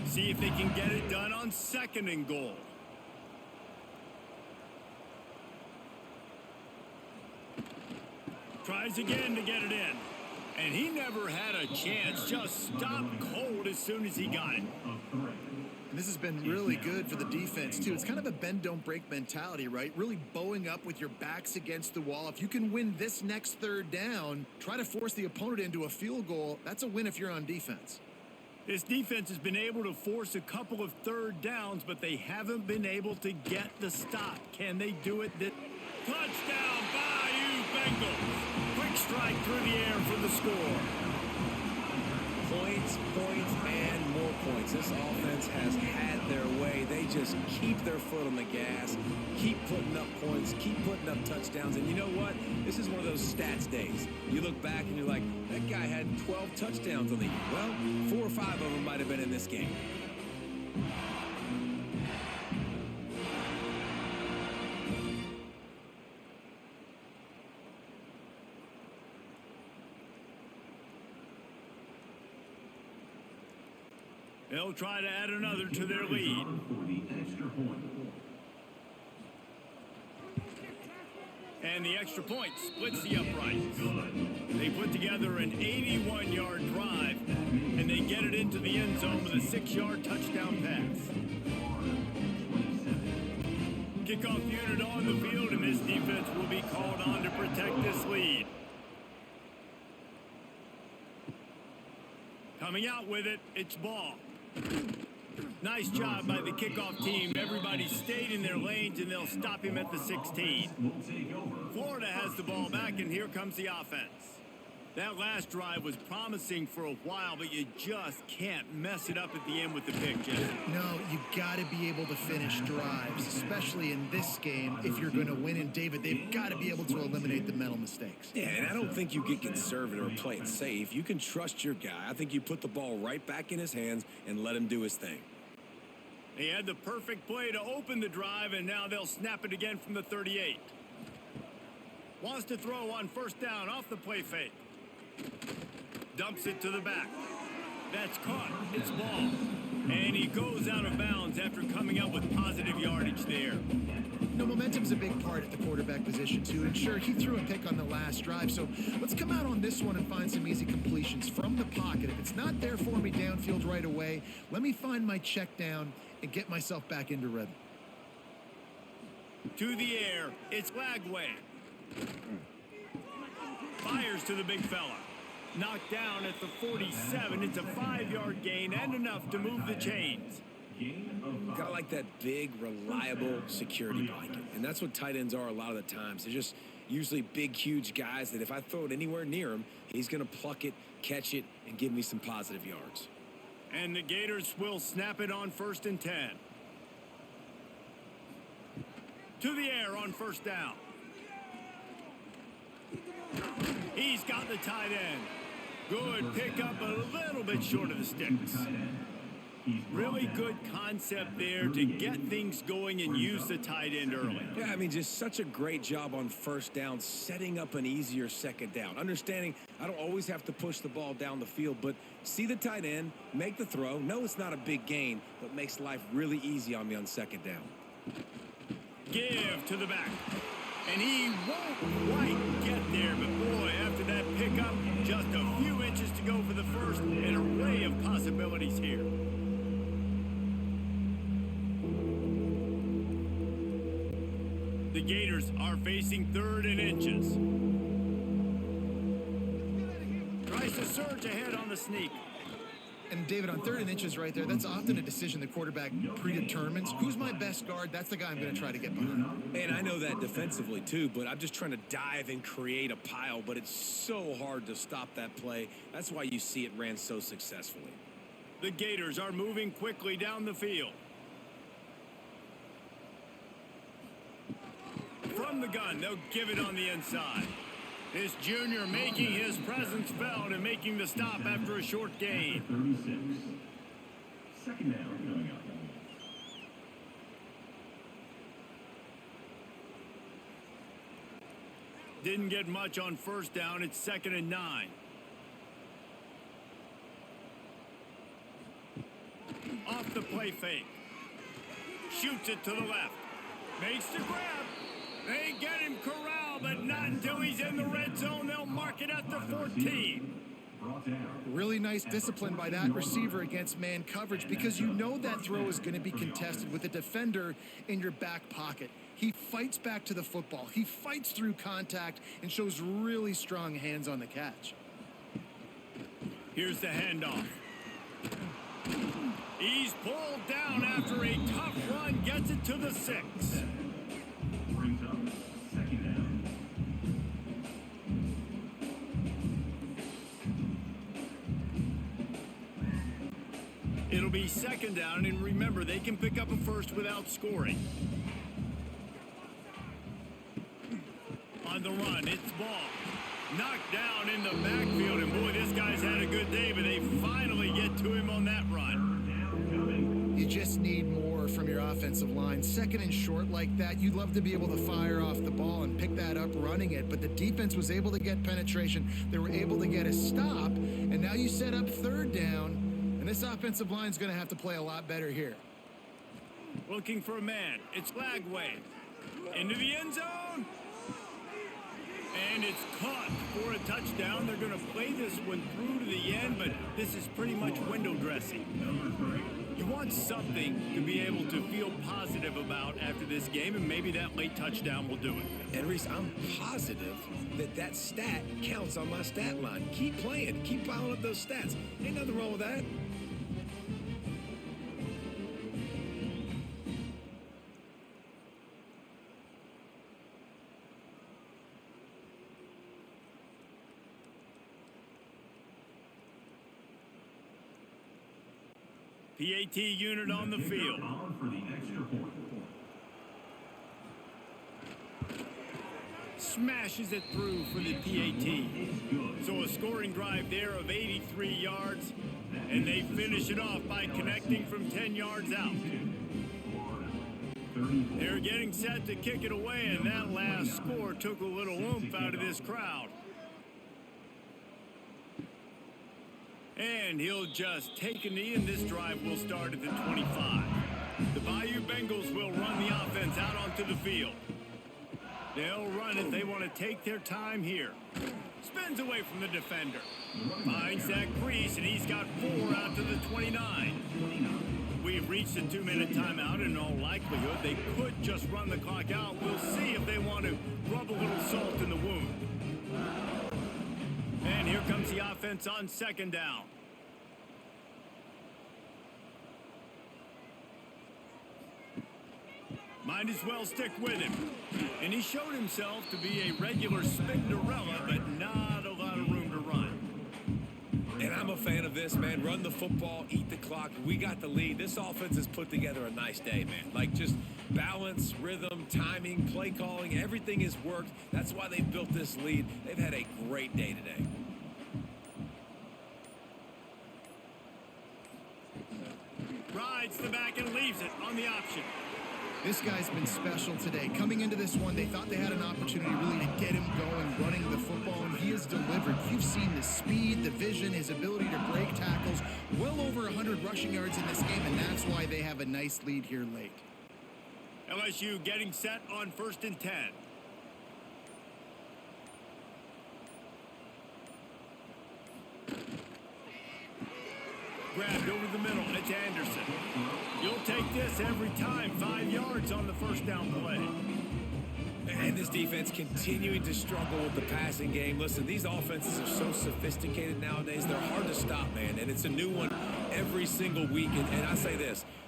See if they can get it done on 2nd and goal. Tries again to get it in. And he never had a chance. Just stopped cold as soon as he got it. And this has been really good for the defense, too. It's kind of a bend-don't-break mentality, right? Really bowing up with your backs against the wall. If you can win this next 3rd down, try to force the opponent into a field goal. That's a win if you're on defense. This defense has been able to force a couple of 3rd downs, but they haven't been able to get the stop. Can they do it? Touchdown, Bayou Bengals. Quick strike through the air for the score. Points, and more points. This offense has had their way. They just keep their foot on the gas, keep putting up points, keep putting up touchdowns. And you know what? This is one of those stats days. You look back and you're like, that guy had 12 touchdowns on the year. Well, 4 or 5 of them might have been in this game. They'll try to add another to their lead. And the extra point splits the uprights. They put together an 81-yard drive, and they get it into the end zone with a 6-yard touchdown pass. Kickoff unit on the field, and this defense will be called on to protect this lead. Coming out with it, it's ball. Nice job by the kickoff team. Everybody stayed in their lanes, and they'll stop him at the 16. Florida has the ball back, and here comes the offense. That last drive was promising for a while, but you just can't mess it up at the end with the pick, Jesse. No, you got to be able to finish drives, especially in this game. If you're going to win, and David, they've got to be able to eliminate the mental mistakes. Yeah, and I don't think you get conservative or play it safe. You can trust your guy. I think you put the ball right back in his hands and let him do his thing. They had the perfect play to open the drive, and now they'll snap it again from the 38. Wants to throw on first down off the play fake. Dumps it to the back. That's caught. It's ball. And he goes out of bounds after coming up with positive yardage there. You know, momentum's a big part at the quarterback position, too. And sure, he threw a pick on the last drive, so let's come out on this one and find some easy completions from the pocket. If it's not there for me downfield right away, let me find my check down and get myself back into rhythm. To the air, it's Lagway. Fires to the big fella. Knocked down at the 47. It's a 5-yard gain and enough to move the chains. Got to like that big, reliable security blanket. And that's what tight ends are a lot of the times. They're just usually big, huge guys that if I throw it anywhere near him, he's going to pluck it, catch it, and give me some positive yards. And the Gators will snap it on 1st and 10. To the air on first down. He's got the tight end. Good pickup, a little bit short of the sticks. Really good concept there to get things going and use the tight end early. Yeah, I mean, just such a great job on first down, setting up an easier second down. Understanding I don't always have to push the ball down the field, but see the tight end, make the throw. No, it's not a big gain, but makes life really easy on me on second down. Give to the back. And he won't quite get there, but boy, after that pickup, just a few inches to go for the first. An array of possibilities here. The Gators are facing 3rd and inches. Tries to surge ahead on the sneak. And David, on 3rd and inches right there, that's often a decision the quarterback predetermines. Who's my best guard? That's the guy I'm going to try to get behind. And I know that defensively too, but I'm just trying to dive and create a pile, but it's so hard to stop that play. That's why you see it ran so successfully. The Gators are moving quickly down the field. From the gun, they'll give it on the inside. This junior making his presence felt and making the stop after a short gain. 36. Second down coming up. Didn't get much on first down. It's 2nd and 9. Off the play fake. Shoots it to the left. Makes the grab. They get him corralled, but not until he's in the red zone. They'll mark it at the 14. Really nice discipline by that receiver against man coverage, because you know that throw is going to be contested with a defender in your back pocket. He fights back to the football. He fights through contact and shows really strong hands on the catch. Here's the handoff. He's pulled down after a tough run, gets it to the 6. Brings up second down. It'll be 2nd down, and remember, they can pick up a first without scoring. On the run, it's ball. Knocked down in the backfield, and boy, this guy's had a good day, but they finally get to him on that run. You just need more from your offensive line. 2nd and short like that, you'd love to be able to fire off the ball and pick that up running it, but the defense was able to get penetration. They were able to get a stop, and now you set up 3rd down, and this offensive line's going to have to play a lot better here. Looking for a man. It's Lagway. Into the end zone. And it's caught for a touchdown. They're going to play this one through to the end, but this is pretty much window dressing. You want something to be able to feel positive about after this game, and maybe that late touchdown will do it. And Reese, I'm positive that that stat counts on my stat line. Keep playing. Keep piling up those stats. Ain't nothing wrong with that. PAT unit on the field. On for the extra point. Smashes it through for the PAT. So a scoring drive there of 83 yards, and they finish it off by connecting from 10 yards out. They're getting set to kick it away, and that last score took a little oomph out of this crowd. And he'll just take a knee, and this drive will start at the 25. The Bayou Bengals will run the offense out onto the field. They'll run it. They want to take their time here. Spins away from the defender. Finds that crease, and he's got 4 out to the 29. We've reached a 2-minute timeout. In all likelihood, they could just run the clock out. We'll see if they want to rub a little salt in the wound. And here comes the offense on second down. Might as well stick with him. And he showed himself to be a regular Spinderella, but not a lot of room to run. And I'm a fan of this, man. Run the football, eat the clock. We got the lead. This offense has put together a nice day, man. Like, just balance, rhythm, timing, play calling, everything has worked. That's why they've built this lead. They've had a great day today. Rides the back and leaves it on the option. This guy's been special today. Coming into this one, they thought they had an opportunity really to get him going, running the football, and he has delivered. You've seen the speed, the vision, his ability to break tackles. Well over 100 rushing yards in this game, and that's why they have a nice lead here late. LSU getting set on 1st and 10. Grabbed over the middle. It's Anderson. You'll take this every time. 5 yards on the first down play. And this defense continuing to struggle with the passing game. Listen, these offenses are so sophisticated nowadays. They're hard to stop, man. And it's a new one every single week. And I say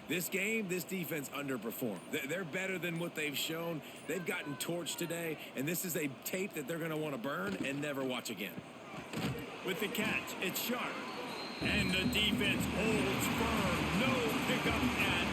this game, this defense underperformed. They're better than what they've shown. They've gotten torched today. And this is a tape that they're going to want to burn and never watch again. With the catch, it's Sharp. And the defense holds firm. No pickup at